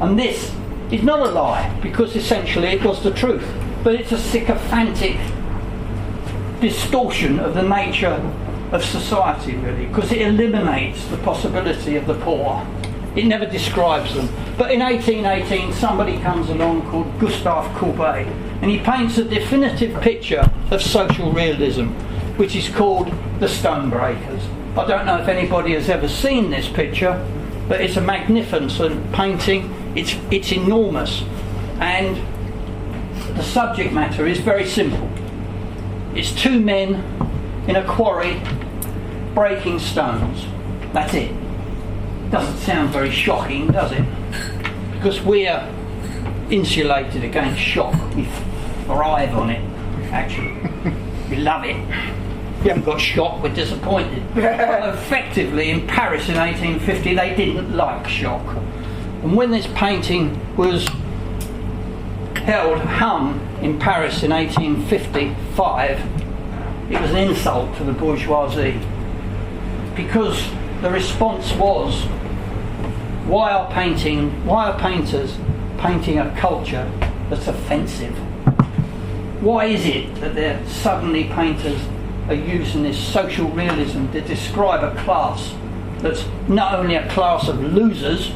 [SPEAKER 2] And this is not a lie, because essentially it was the truth. But it's a sycophantic distortion of the nature of society, really, because it eliminates the possibility of the poor. It never describes them. But in 1818, somebody comes along called Gustave Courbet, and he paints a definitive picture of social realism, which is called The Stonebreakers. I don't know if anybody has ever seen this picture, but it's a magnificent painting. It's enormous, and the subject matter is very simple. It's two men in a quarry breaking stones. That's it. Doesn't sound very shocking, does it? Because we're insulated against shock. We thrive on it, actually. We love it. If we haven't got shock, we're disappointed. But effectively, in Paris in 1850, they didn't like shock. And when this painting was hung in Paris in 1855, it was an insult to the bourgeoisie. Because the response was, why are painters painting a culture that's offensive? Why is it that painters are using this social realism to describe a class that's not only a class of losers,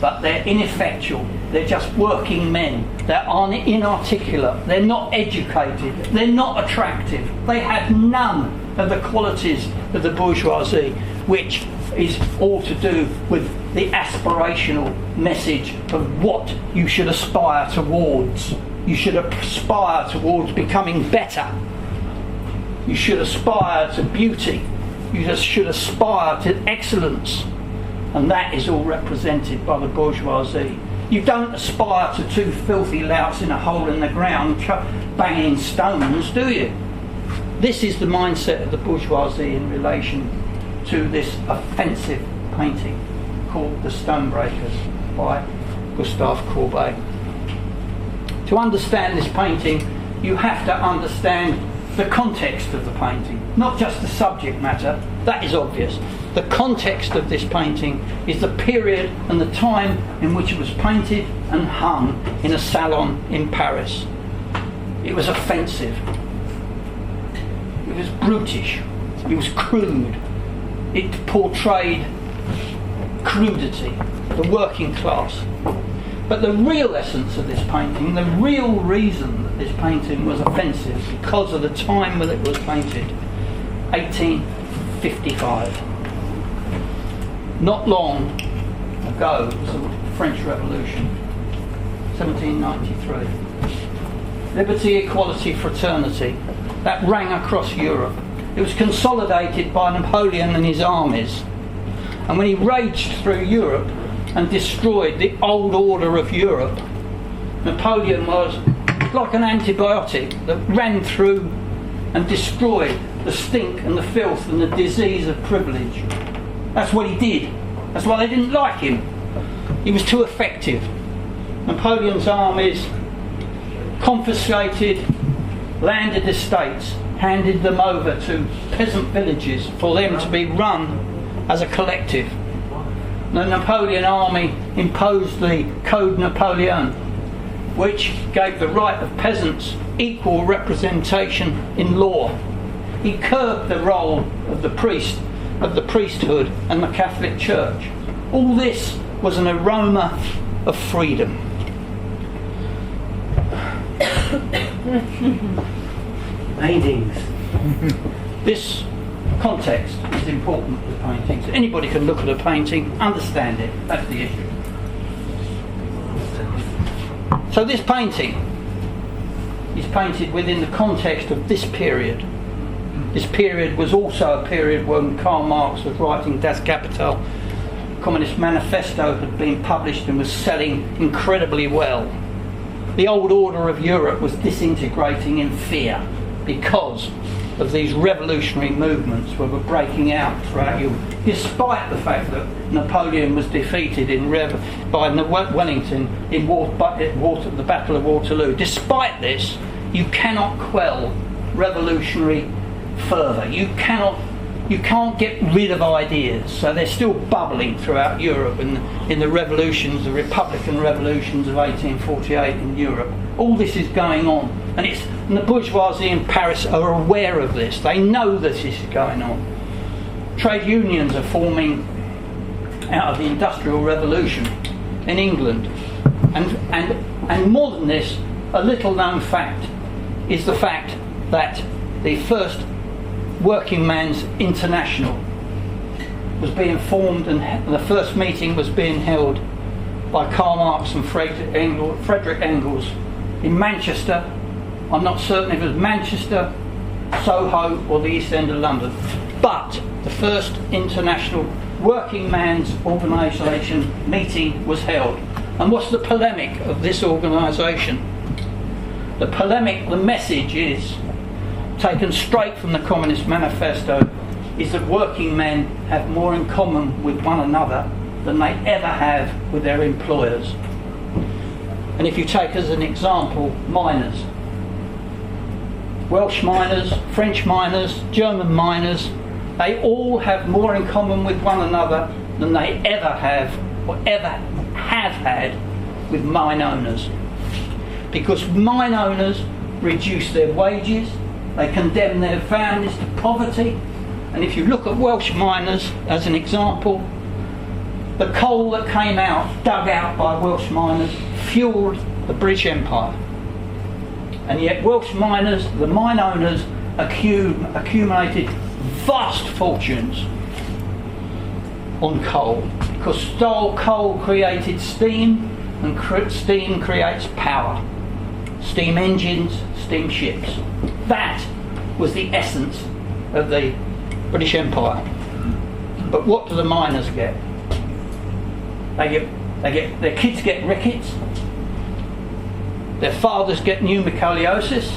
[SPEAKER 2] but they're ineffectual, they're just working men, they're inarticulate, they're not educated, they're not attractive, they have none of the qualities of the bourgeoisie, which is all to do with the aspirational message of what you should aspire towards. You should aspire towards becoming better. You should aspire to beauty. You just should aspire to excellence. And that is all represented by the bourgeoisie. You don't aspire to two filthy louts in a hole in the ground banging stones, do you? This is the mindset of the bourgeoisie in relation to this offensive painting called The Stonebreakers by Gustave Courbet. To understand this painting, you have to understand the context of the painting, not just the subject matter. That is obvious. The context of this painting is the period and the time in which it was painted and hung in a salon in Paris. It was offensive. It was brutish. It was crude. It portrayed crudity, the working class. But the real essence of this painting, the real reason that this painting was offensive, because of the time when it was painted, 1855. Not long ago was the French Revolution, 1793. Liberty, equality, fraternity, that rang across Europe. It was consolidated by Napoleon and his armies. And when he raged through Europe and destroyed the old order of Europe, Napoleon was like an antibiotic that ran through and destroyed the stink and the filth and the disease of privilege. That's what he did. That's why they didn't like him. He was too effective. Napoleon's armies confiscated landed estates, handed them over to peasant villages for them to be run as a collective. The Napoleon army imposed the Code Napoleon, which gave the right of peasants equal representation in law. He curbed the role of the priesthood and the Catholic Church. All this was an aroma of freedom.
[SPEAKER 5] Paintings.
[SPEAKER 2] This context is important with paintings. Anybody can look at a painting, understand it. That's the issue. So this painting is painted within the context of this period. This period was also a period when Karl Marx was writing Das Kapital. Communist Manifesto had been published and was selling incredibly well. The old order of Europe was disintegrating in fear because of these revolutionary movements that were breaking out throughout Europe, despite the fact that Napoleon was defeated by Wellington in the Battle of Waterloo. Despite this, you cannot quell revolutionary fervour. You can't get rid of ideas, so they're still bubbling throughout Europe in the revolutions, the Republican revolutions of 1848 in Europe. All this is going on, and the bourgeoisie in Paris are aware of this. They know that this is going on. Trade unions are forming out of the Industrial Revolution in England, and more than this, a little known fact is the fact that the first Working Man's International was being formed, and the first meeting was being held by Karl Marx and Frederick Engels in Manchester. I'm not certain if it was Manchester, Soho or the East End of London, but the first International Working Man's Organisation meeting was held. And what's the polemic of this organisation? The message is, taken straight from the Communist Manifesto, is that working men have more in common with one another than they ever have with their employers. And if you take as an example miners, Welsh miners, French miners, German miners, they all have more in common with one another than they ever have or ever have had with mine owners. Because mine owners reduce their wages, they condemn their families to poverty, and if you look at Welsh miners as an example, the coal that came out, dug out by Welsh miners, fuelled the British Empire. And yet Welsh miners, the mine owners, accumulated vast fortunes on coal, because coal created steam, and steam creates power. Steam engines, steam ships. That was the essence of the British Empire. But what do the miners get? Their kids get rickets, their fathers get pneumoconiosis,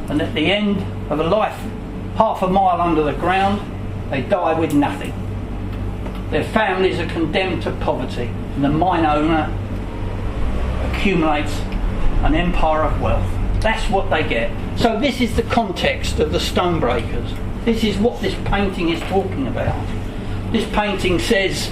[SPEAKER 2] and at the end of a life half a mile under the ground, they die with nothing. Their families are condemned to poverty, and the mine owner accumulates an empire of wealth. That's what they get. So this is the context of the Stonebreakers. This is what this painting is talking about. This painting says,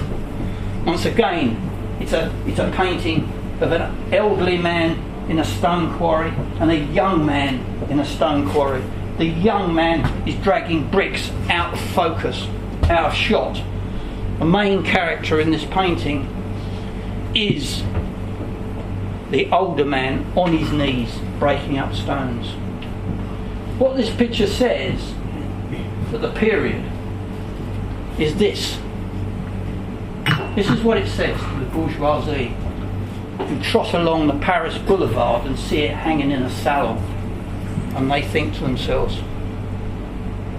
[SPEAKER 2] once again, it's a painting of an elderly man in a stone quarry and a young man in a stone quarry. The young man is dragging bricks out of focus, out of shot. The main character in this painting is the older man on his knees breaking up stones. What this picture says for the period is this. This is what it says to the bourgeoisie who trot along the Paris boulevard and see it hanging in a salon, and they think to themselves,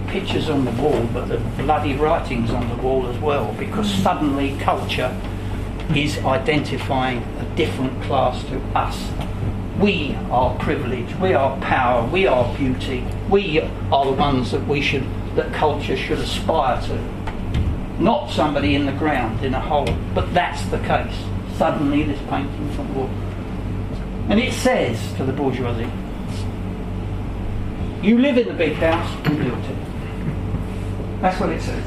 [SPEAKER 2] pictures on the wall, but the bloody writing's on the wall as well, because suddenly culture is identifying a different class to us. We are privilege, we are power, we are beauty, we are the ones that culture should aspire to. Not somebody in the ground, in a hole, but that's the case. Suddenly this painting's on wall. And it says to the bourgeoisie, you live in the big house, you built it. That's what it says.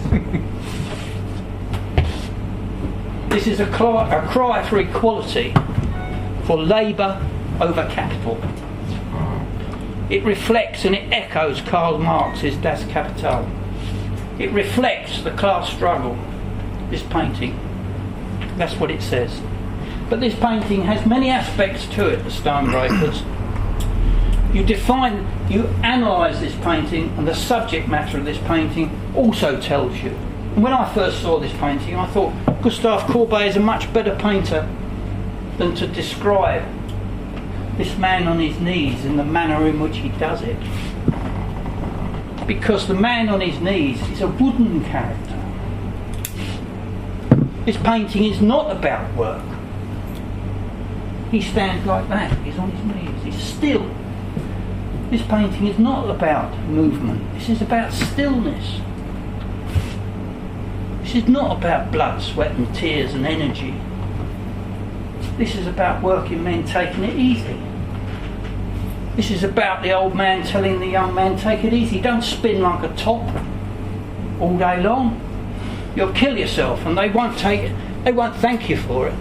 [SPEAKER 2] This is a cry for equality, for labour over capital. It reflects and it echoes Karl Marx's Das Kapital. It reflects the class struggle, this painting. That's what it says. But this painting has many aspects to it, the Stonebreakers. You analyse this painting, and the subject matter of this painting also tells you. And when I first saw this painting, I thought Gustave Courbet is a much better painter than to describe this man on his knees in the manner in which he does it. Because the man on his knees is a wooden character. This painting is not about work. He stands like that, he's on his knees, he's still. This painting is not about movement, this is about stillness. This is not about blood, sweat and tears and energy. This is about working men taking it easy. This is about the old man telling the young man, take it easy, don't spin like a top all day long. You'll kill yourself and they won't take it, they won't thank you for it.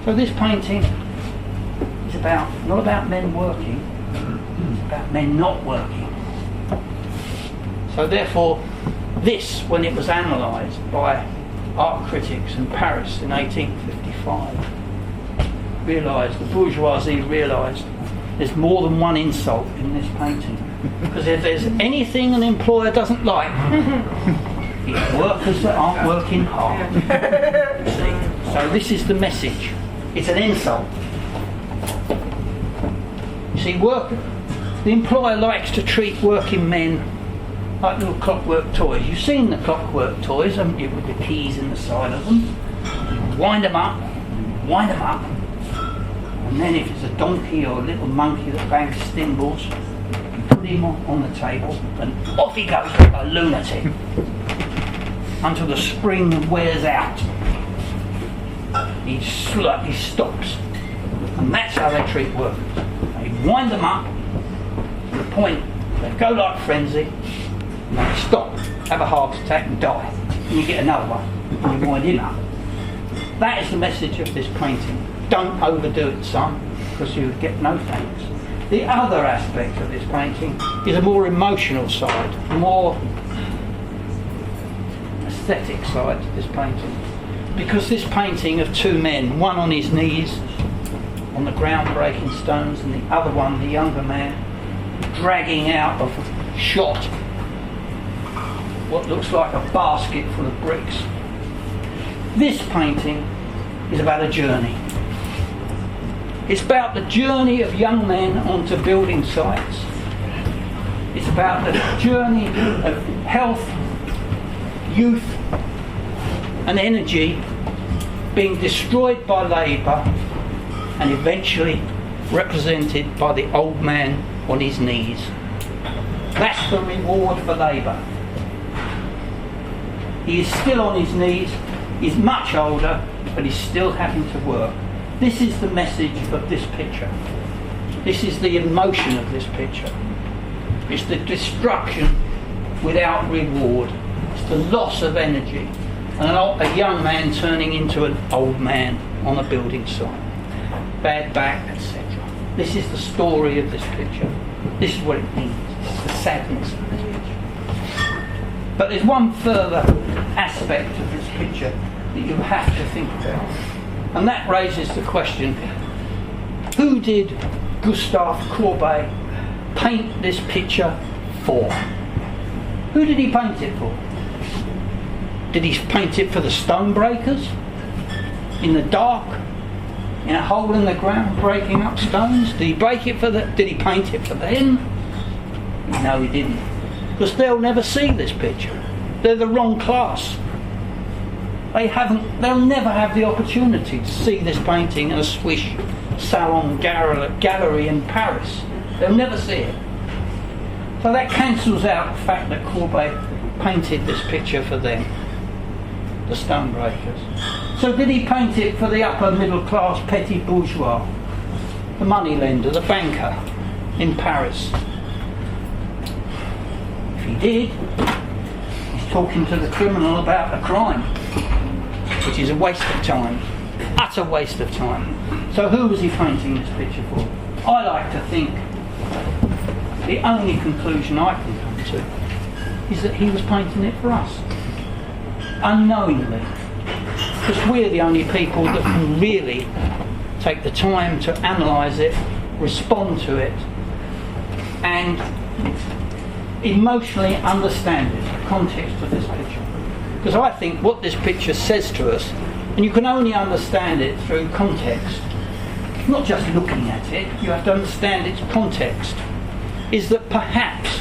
[SPEAKER 2] So this painting is not about men working, it's about men not working. So therefore, this, when it was analysed by art critics in Paris in 1855, the bourgeoisie realised there's more than one insult in this painting. Because if there's anything an employer doesn't like, it's workers that aren't working hard. See? So this is the message. It's an insult. You see, the employer likes to treat working men like little clockwork toys. You've seen the clockwork toys, haven't you, with the keys in the side of them? You wind them up, and then if it's a donkey or a little monkey that bangs cymbals, you put him on the table and off he goes like a lunatic until the spring wears out. He stops. And that's how they treat workers. They wind them up to the point they go like frenzy and they stop, have a heart attack and die. And you get another one and you wind him up. That is the message of this painting. Don't overdo it, son, because you get no thanks. The other aspect of this painting is a more emotional side, a more aesthetic side to this painting. Because this painting of two men, one on his knees on the ground-breaking stones and the other one, the younger man, dragging out of a shot what looks like a basket full of bricks. This painting is about a journey. It's about the journey of young men onto building sites. It's about the journey of health, youth and energy being destroyed by labour and eventually represented by the old man on his knees. That's the reward for labour. He is still on his knees, he's much older, but he's still having to work. This is the message of this picture. This is the emotion of this picture. It's the destruction without reward. It's the loss of energy. And a young man turning into an old man on a building site. Bad back, etc. This is the story of this picture. This is what it means. This is the sadness of this picture. But there's one further aspect of this picture that you have to think about. And that raises the question, who did Gustave Courbet paint this picture for? Who did he paint it for? Did he paint it for the Stonebreakers? In the dark? In a hole in the ground breaking up stones? Did he paint it for them? No, he didn't. Because they'll never see this picture. They're the wrong class. They'll never have the opportunity to see this painting in a Swiss salon gallery in Paris. They'll never see it. So that cancels out the fact that Courbet painted this picture for them. The the stonebreakers. So did he paint it for the upper middle class petty bourgeois, the moneylender, the banker in Paris? If he did, he's talking to the criminal about a crime, which is a waste of time, utter waste of time. So who was he painting this picture for? I like to think the only conclusion I can come to is that he was painting it for us, unknowingly, because we're the only people that can really take the time to analyse it, respond to it, and emotionally understand it, the context of this picture. Because I think what this picture says to us, and you can only understand it through context, not just looking at it, you have to understand its context, is that perhaps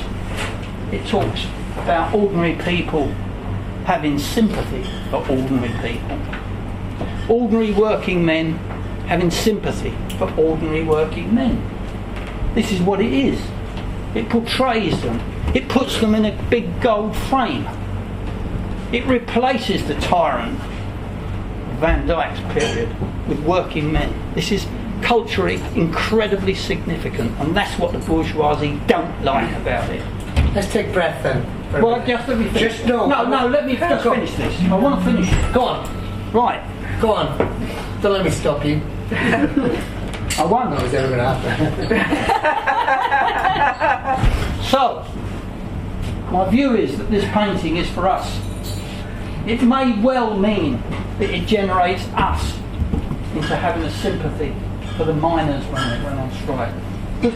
[SPEAKER 2] it talks about ordinary people having sympathy for ordinary people. Ordinary working men having sympathy for ordinary working men. This is what it is. It portrays them. It puts them in a big gold frame. It replaces the tyrant of Van Dyck's period with working men. This is culturally incredibly significant, and that's what the bourgeoisie don't like about it.
[SPEAKER 1] Let's take breath then.
[SPEAKER 2] Well, just let me finish.
[SPEAKER 1] No,
[SPEAKER 2] let me just finish this. I want to finish it.
[SPEAKER 1] Go on.
[SPEAKER 2] Right.
[SPEAKER 1] Go on. Don't let me stop you.
[SPEAKER 2] I won't.
[SPEAKER 1] That was ever going to happen.
[SPEAKER 2] So, my view is that this painting is for us. It may well mean that it generates us into having a sympathy for the miners when they went on strike. Because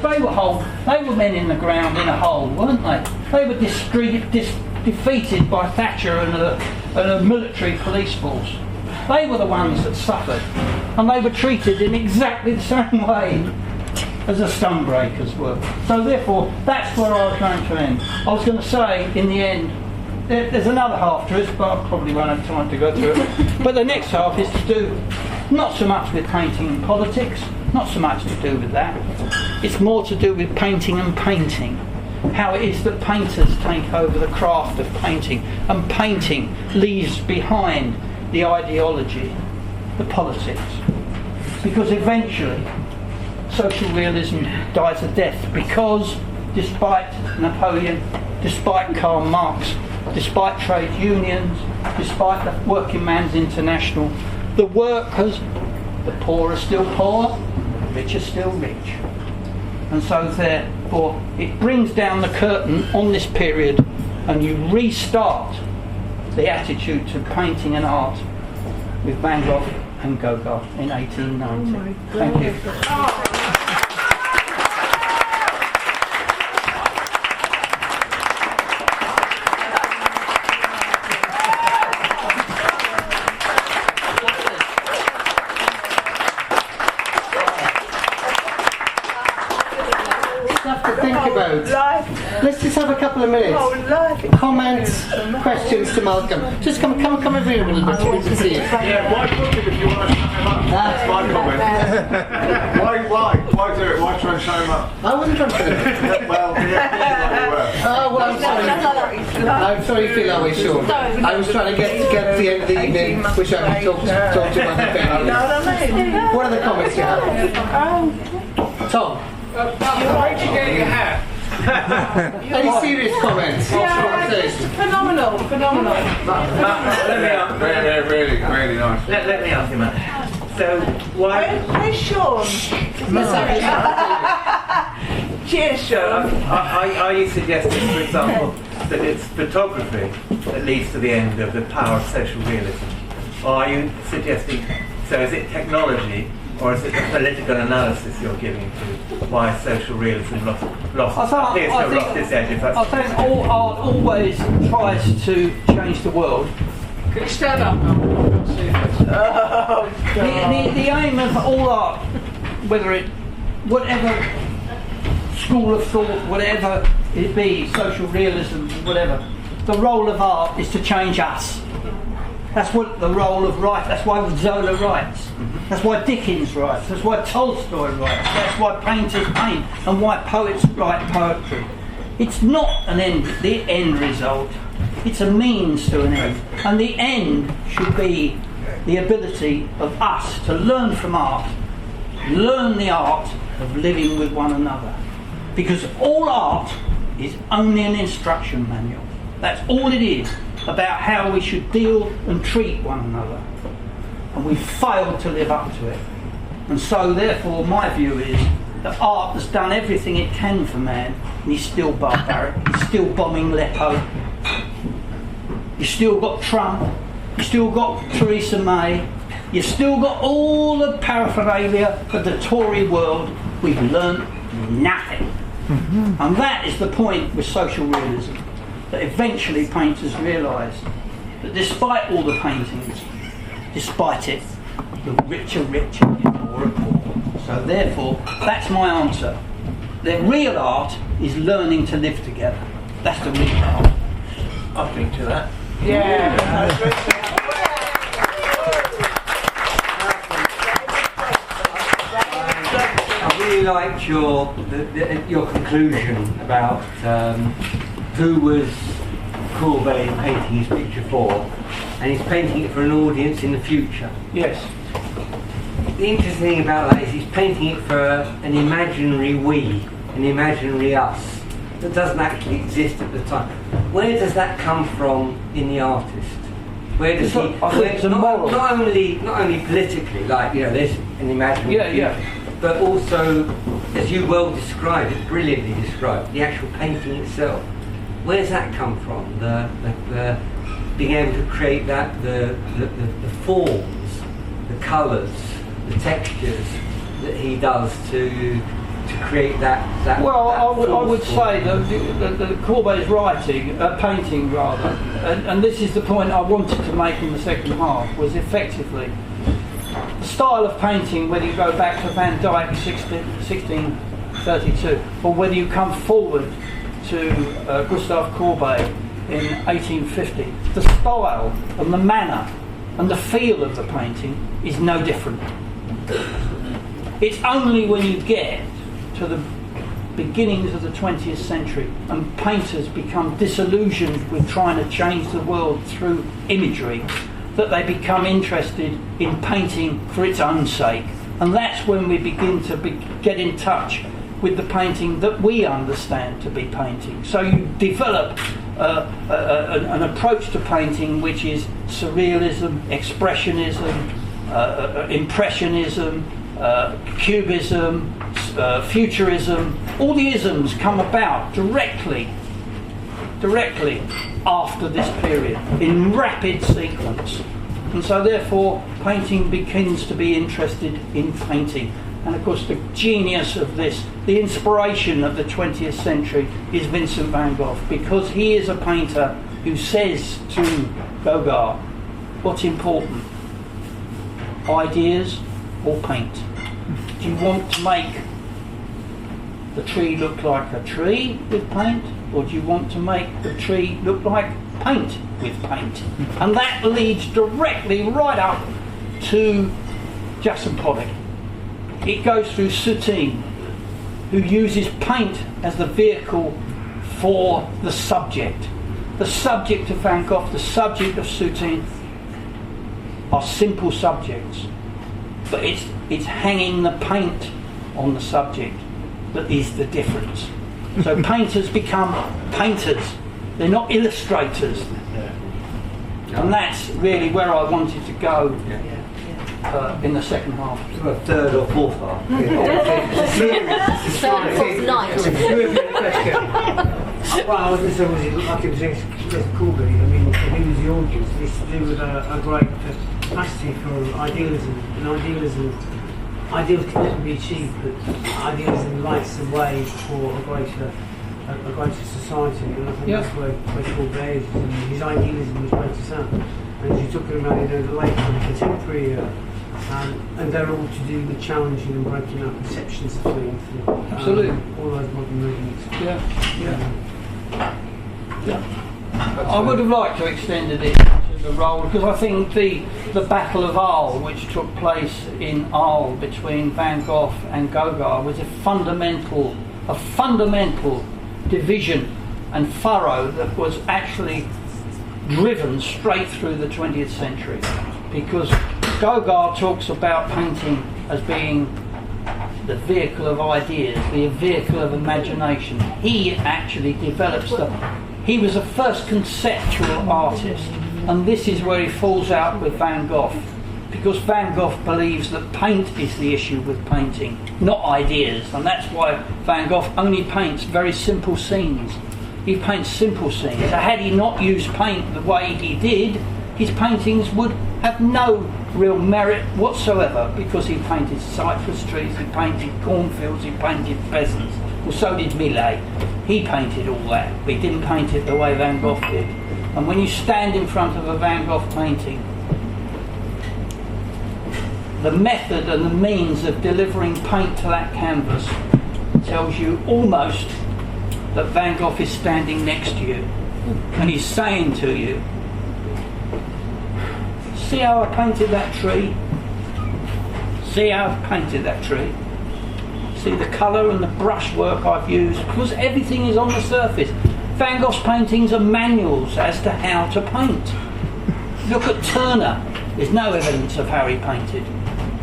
[SPEAKER 2] they were men in the ground in a hole, weren't they? They were defeated by Thatcher and a military police force. They were the ones that suffered, and they were treated in exactly the same way as the stonebreakers were. So therefore, that's where I was going to end. I was going to say, in the end, there's another half to it, but I probably won't have time to go through it. But the next half is to do not so much with painting and politics, not so much to do with that. It's more to do with painting and painting. How it is that painters take over the craft of painting, and painting leaves behind the ideology, the politics. Because eventually, social realism dies a death, because despite Napoleon, despite Karl Marx, despite trade unions, despite the Working Man's International, the workers, the poor are still poor, the rich are still rich. And so therefore it brings down the curtain on this period, and you restart the attitude to painting and art with Van Gogh and Gauguin in 1890. Thank you.
[SPEAKER 1] Let's just have a couple of minutes. Comments, questions to Malcolm. Just come over here a little bit so we can see it.
[SPEAKER 8] Yeah, why put it if you want to show him up? That's my comment. Why do it? Why try and show him up?
[SPEAKER 1] I wasn't trying to.
[SPEAKER 8] Well, yeah,
[SPEAKER 1] Oh, well, I'm sorry. I'm sorry you feel that way, Sean. I was trying to get to the end of the evening, wish I could talk to you about the family. What are the comments you have? Tom?
[SPEAKER 8] Where'd you get your hat?
[SPEAKER 1] Any serious comments?
[SPEAKER 3] Phenomenal.
[SPEAKER 4] Let me ask.
[SPEAKER 8] Really nice.
[SPEAKER 4] Let me ask you, man. So why?
[SPEAKER 3] Where's Sean? Cheers, Sean.
[SPEAKER 4] Are you suggesting, for example, that it's photography that leads to the end of the power of social realism, or are you suggesting? So is it technology? Or is it the political analysis you're giving to why social realism lost its edge? If that's
[SPEAKER 2] I think all art always tries to change the world.
[SPEAKER 6] Can you stand up now?
[SPEAKER 2] The aim of all art, whatever school of thought, whatever it be, social realism, whatever, the role of art is to change us. That's what the role of that's why Zola writes. That's why Dickens writes. That's why Tolstoy writes. That's why painters paint, and why poets write poetry. It's not the end result. It's a means to an end. And the end should be the ability of us to learn from art, learn the art of living with one another. Because all art is only an instruction manual. That's all it is about how we should deal and treat one another. And we've failed to live up to it. And so therefore my view is that art has done everything it can for man, and he's still barbaric, he's still bombing Aleppo, you've still got Trump, you've still got Theresa May, you've still got all the paraphernalia of the Tory world. We've learnt nothing. And that is the point with social realism, that eventually painters realised that despite all the paintings, despite it, the rich are rich and the poor are poor. So therefore, that's my answer. The real art is learning to live together. That's the real art.
[SPEAKER 4] I think to that.
[SPEAKER 5] I really liked your conclusion about who was Courbet painting his picture for, and he's painting it for an audience in the future.
[SPEAKER 2] Yes.
[SPEAKER 5] The interesting thing about that is he's painting it for an imaginary we, an imaginary us, that doesn't actually exist at the time. Where does that come from in the artist? Where does not only politically, like, you know, there's an imaginary but also, as you well described it, brilliantly described, the actual painting itself. Where does that come from? The being able to create that, the forms, the colours, the textures that he does to create that.
[SPEAKER 2] Well,
[SPEAKER 5] that
[SPEAKER 2] I would say that Courbet's painting rather, and this is the point I wanted to make in the second half, was effectively the style of painting, whether you go back to Van Dyck 1632, or whether you come forward to Gustave Courbet in 1850, the style and the manner and the feel of the painting is no different. It's only when you get to the beginnings of the 20th century and painters become disillusioned with trying to change the world through imagery that they become interested in painting for its own sake. And that's when we begin to get in touch with the painting that we understand to be painting. So you develop an approach to painting which is surrealism, expressionism, impressionism, cubism, futurism. All the isms come about directly after this period in rapid sequence, and so therefore painting begins to be interested in painting. And of course the genius of this, the inspiration of the 20th century, is Vincent van Gogh, because he is a painter who says to Gauguin, what's important, ideas or paint? Do you want to make the tree look like a tree with paint, or do you want to make the tree look like paint with paint? And that leads directly right up to Jackson Pollock. It goes through Soutine, who uses paint as the vehicle for the subject. The subject of Van Gogh, the subject of Soutine are simple subjects, but it's hanging the paint on the subject that is the difference. So painters become painters, they're not illustrators. And that's really where I wanted to go in the second half.
[SPEAKER 5] Third or fourth half.
[SPEAKER 6] Well, I was going to say, was it like it was Courbet? I mean, he was the audience. It's to do with a great capacity for idealism. And ideals can never be achieved, but idealism lights the way for a greater society. And I think that's where Courbet is. And his idealism was great us out. And as you're talking about, the late contemporary era, and they're all to do with challenging and breaking up perceptions of things.
[SPEAKER 2] Absolutely.
[SPEAKER 6] All those modern movements.
[SPEAKER 2] I would have liked to have extended it to the role, because I think the Battle of Arles, which took place in Arles between Van Gogh and Gauguin, was a fundamental division and furrow that was actually driven straight through the 20th century, because Gauguin talks about painting as being the vehicle of ideas, the vehicle of imagination. He actually develops he was the first conceptual artist, and this is where he falls out with Van Gogh, because Van Gogh believes that paint is the issue with painting, not ideas, and that's why Van Gogh only paints very simple scenes. He paints simple scenes. So had he not used paint the way he did, his paintings would have no real merit whatsoever, because he painted cypress trees, he painted cornfields, he painted peasants. Well, so did Millet. He painted all that, but he didn't paint it the way Van Gogh did. And when you stand in front of a Van Gogh painting, the method and the means of delivering paint to that canvas tells you almost that Van Gogh is standing next to you, and he's saying to you, see how I painted that tree? See how I've painted that tree? See the colour and the brushwork I've used? Because everything is on the surface. Van Gogh's paintings are manuals as to how to paint. Look at Turner. There's no evidence of how he painted.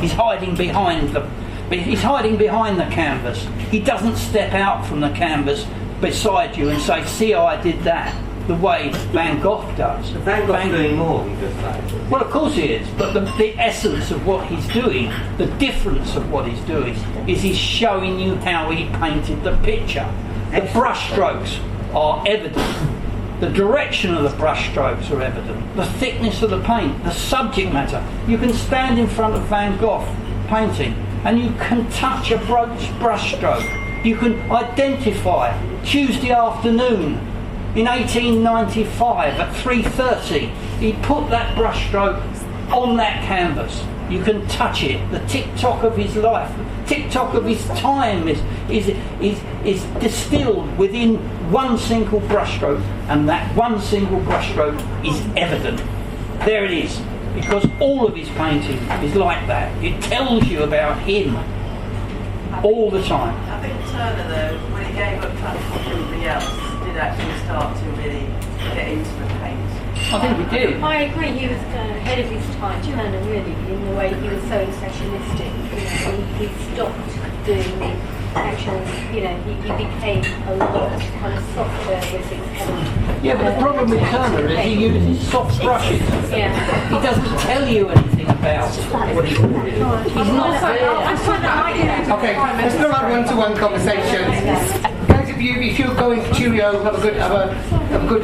[SPEAKER 2] He's hiding behind the canvas. He doesn't step out from the canvas beside you and say, see how I did that, the way Van Gogh does.
[SPEAKER 4] But Van Gogh's doing more than just that.
[SPEAKER 2] Well, of course he is, but the essence of what he's doing, the difference of what he's doing, is he's showing you how he painted the picture. The brush strokes are evident. The direction of the brush strokes are evident. The thickness of the paint, the subject matter. You can stand in front of Van Gogh painting and you can touch a brush stroke. You can identify Tuesday afternoon in 1895 at 3:30, he put that brushstroke on that canvas. You can touch it. The tick-tock of his life, the tick-tock of his time is distilled within one single brushstroke, and that one single brushstroke is evident. There it is, because all of his painting is like that. It tells you about him all the time.
[SPEAKER 3] I think Turner, though, when he gave up trying to copy everybody else, did actually start to really get into the paint.
[SPEAKER 2] I think he did.
[SPEAKER 7] I agree, he was ahead of his time, Turner, really, in the way he was so impressionistic. He stopped doing the actual, he became a lot kind of softer with his kind of...
[SPEAKER 2] Yeah, but the problem with Turner is he uses soft brushes.
[SPEAKER 7] Yeah.
[SPEAKER 2] He doesn't tell you anything about what he's doing. He's not there.
[SPEAKER 1] Okay, let's go around one-to-one conversations. Guys, if you're going to cheerio, have a good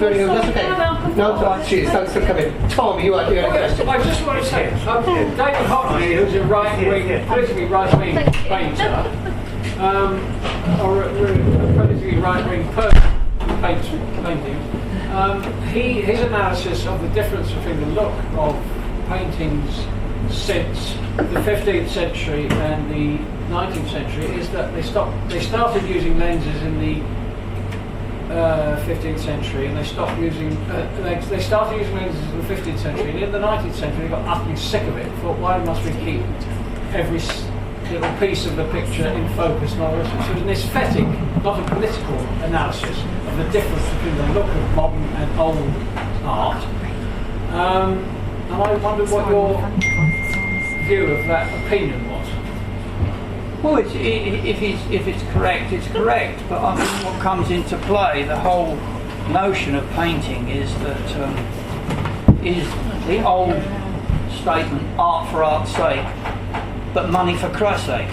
[SPEAKER 1] running. That's okay. No, cheers. Thanks for coming. Tom, you had a question.
[SPEAKER 9] I just want to say, David Hockney, who's a right-wing, politically right-wing painter, or a politically right-wing person who paints paintings, his analysis of the difference between the look of paintings since the 15th century and the 19th century is that they started using lenses in the 15th century, and they stopped using. They started using lenses in the 15th century, and in the 19th century they got utterly sick of it. Thought, why must we keep every little piece of the picture in focus? And all this. So it was an aesthetic, not a political analysis of the difference between the look of modern and old art. And I wondered what your view of that opinion was.
[SPEAKER 2] Well, if it's correct, it's correct. But I think what comes into play, the whole notion of painting, is that is the old statement: art for art's sake, but money for Christ's sake.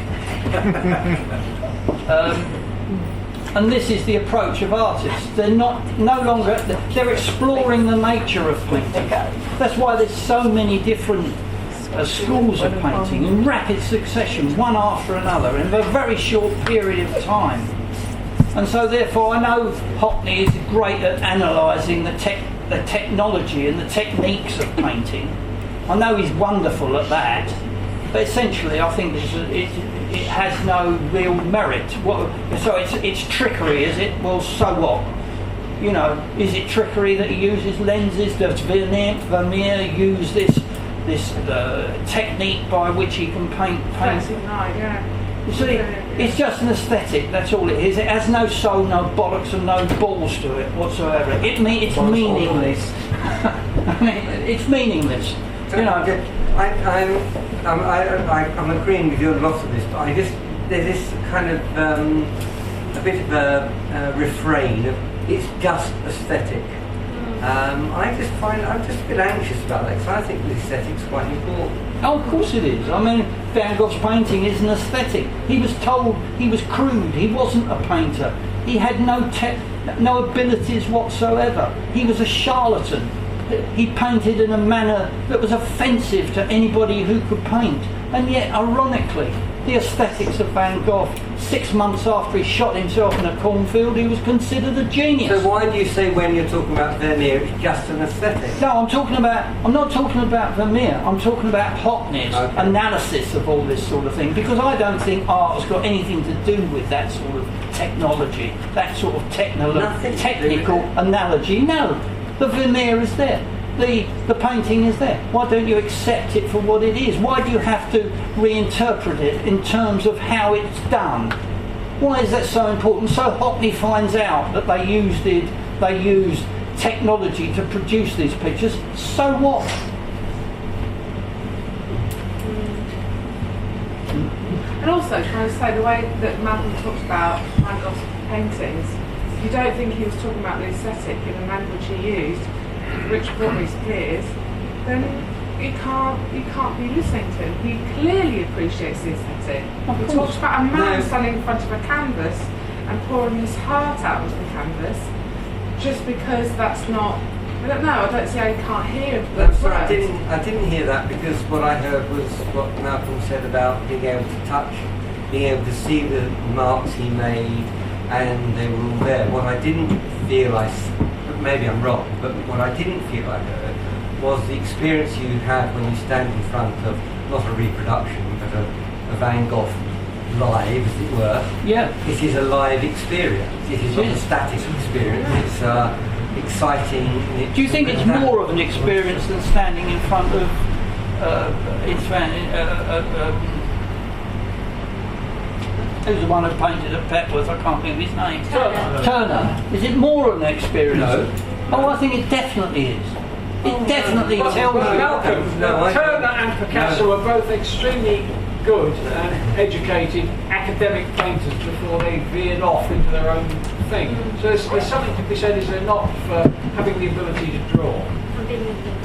[SPEAKER 2] And this is the approach of artists. They're no longer. They're exploring the nature of painting. That's why there's so many different schools of painting in rapid succession, one after another, in a very short period of time. And so therefore I know Hockney is great at analysing the technology and the techniques of painting. I know he's wonderful at that, but essentially I think it has no real merit. So it's trickery, is it? Well, so what? Is it trickery that he uses lenses? Does Vermeer use this technique by which he can paint? You see, it's just an aesthetic, that's all it is. It has no soul, no bollocks and no balls to it whatsoever. It's meaningless. I mean, it's meaningless. You know.
[SPEAKER 5] I'm agreeing with you on lots of this, but there's this kind of a bit of a refrain of it's just aesthetic. I'm just a bit anxious about that because I think the aesthetic's quite important.
[SPEAKER 2] Oh, of course it is. I mean, Van Gogh's painting is an aesthetic. He was told he was crude. He wasn't a painter. He had no abilities whatsoever. He was a charlatan. He painted in a manner that was offensive to anybody who could paint. And yet, ironically, the aesthetics of Van Gogh, 6 months after he shot himself in a cornfield, he was considered a genius.
[SPEAKER 5] So why do you say when you're talking about Vermeer, it's just an aesthetic?
[SPEAKER 2] No, I'm not talking about Vermeer, I'm talking about Hockney's analysis of all this sort of thing, because I don't think art has got anything to do with that sort of technology, that sort of technical analogy. No, the Vermeer is there. The painting is there. Why don't you accept it for what it is? Why do you have to reinterpret it in terms of how it's done? Why is that so important? So Hockney finds out that they used technology to produce these pictures. So what?
[SPEAKER 10] And also, can I say the way that Malcolm talks about Van Gogh's paintings, if you don't think he was talking about the aesthetic in the language he used, which brought his peers, then you can't be listening to him. He clearly appreciates the aesthetic. He talks about a man standing in front of a canvas and pouring his heart out of the canvas, just because that's not. I don't know. I don't see how you can't hear the
[SPEAKER 5] That's
[SPEAKER 10] words.
[SPEAKER 5] right. I didn't hear that because what I heard was what Malcolm said about being able to touch, being able to see the marks he made, and they were all there. What I didn't feel maybe I'm wrong, but what I didn't feel I heard was the experience you have when you stand in front of not a reproduction but a Van Gogh live, as it were.
[SPEAKER 2] Yeah.
[SPEAKER 5] It is a live experience. It is not a static experience. It's exciting.
[SPEAKER 2] Do you think it's more of an experience than standing in front of who's the one who painted at Petworth? I can't think of his name. Turner. Is it more of an experience?
[SPEAKER 5] No.
[SPEAKER 2] Oh, I think it definitely is. It definitely tells you.
[SPEAKER 9] Malcolm, Turner and Picasso were both extremely good and educated academic painters before they veered off into their own thing. So there's something to be said, is there not, for having the ability to draw?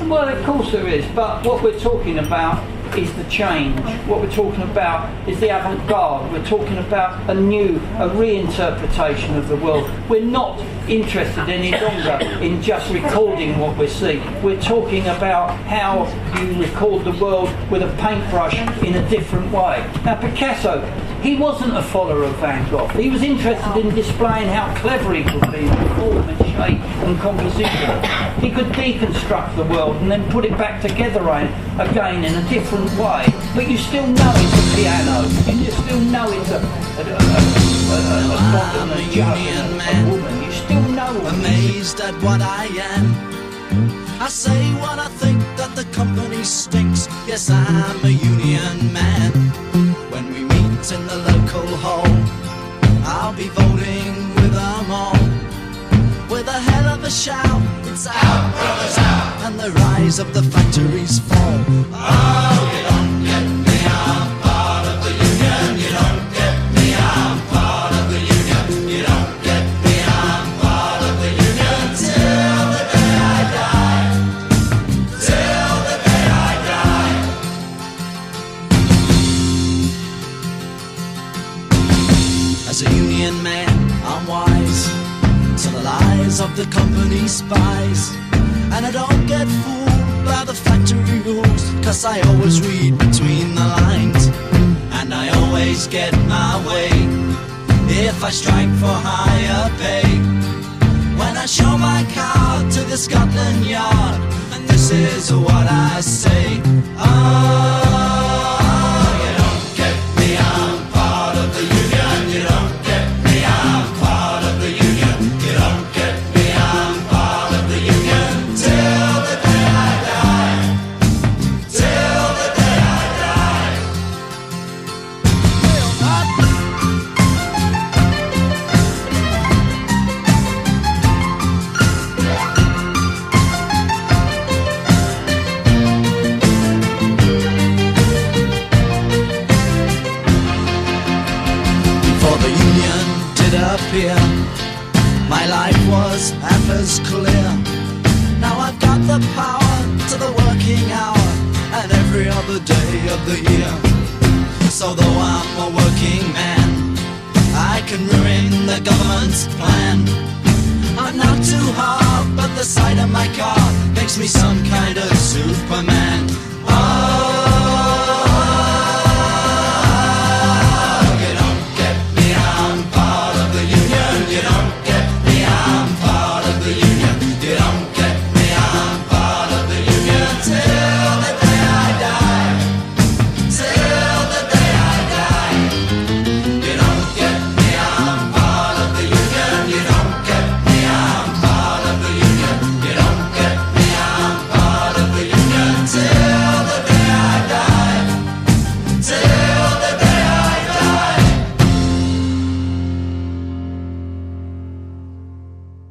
[SPEAKER 2] Well, of course there is, but what we're talking about is the change. What we're talking about is the avant-garde. We're talking about a reinterpretation of the world. We're not interested any longer in just recording what we see. We're talking about how you record the world with a paintbrush in a different way. Now, Picasso, he wasn't a follower of Van Gogh. He was interested in displaying how clever he could be in form and shape and composition. He could deconstruct the world and then put it back together again in a different way. But you still know it's a piano. You still know it's a
[SPEAKER 11] union man.
[SPEAKER 2] Woman. You still know.
[SPEAKER 11] Amazed at what I am. I say what I think, that the company stinks. Yes, I'm a union man. When we meet in the local hall, I'll be voting with them all. With a hell of a shout, it's out, brothers, out, and the rise of the factories fall. Oh, you don't get me, I'm part of the union. You don't get me, I'm part of the union. You don't get me, I'm part of the union. Till the day I die. Till the day I die. As a union man, I'm wise to the lies of the company spies, and I don't get fooled by the factory rules, 'cause I always read between the lines, and I always get my way if I strike for higher pay. When I show my card to the Scotland Yard, and this is what I say: oh, you don't get me, I'm part of the union. You don't get me, I'm part of the union. You don't get me, I'm part of the union. Till the day I die. Till the day I die. the power to the working hour and every other day of the year. So though I'm a working man, I can ruin the government's plan. I'm not too hard, but the sight of my car makes me some kind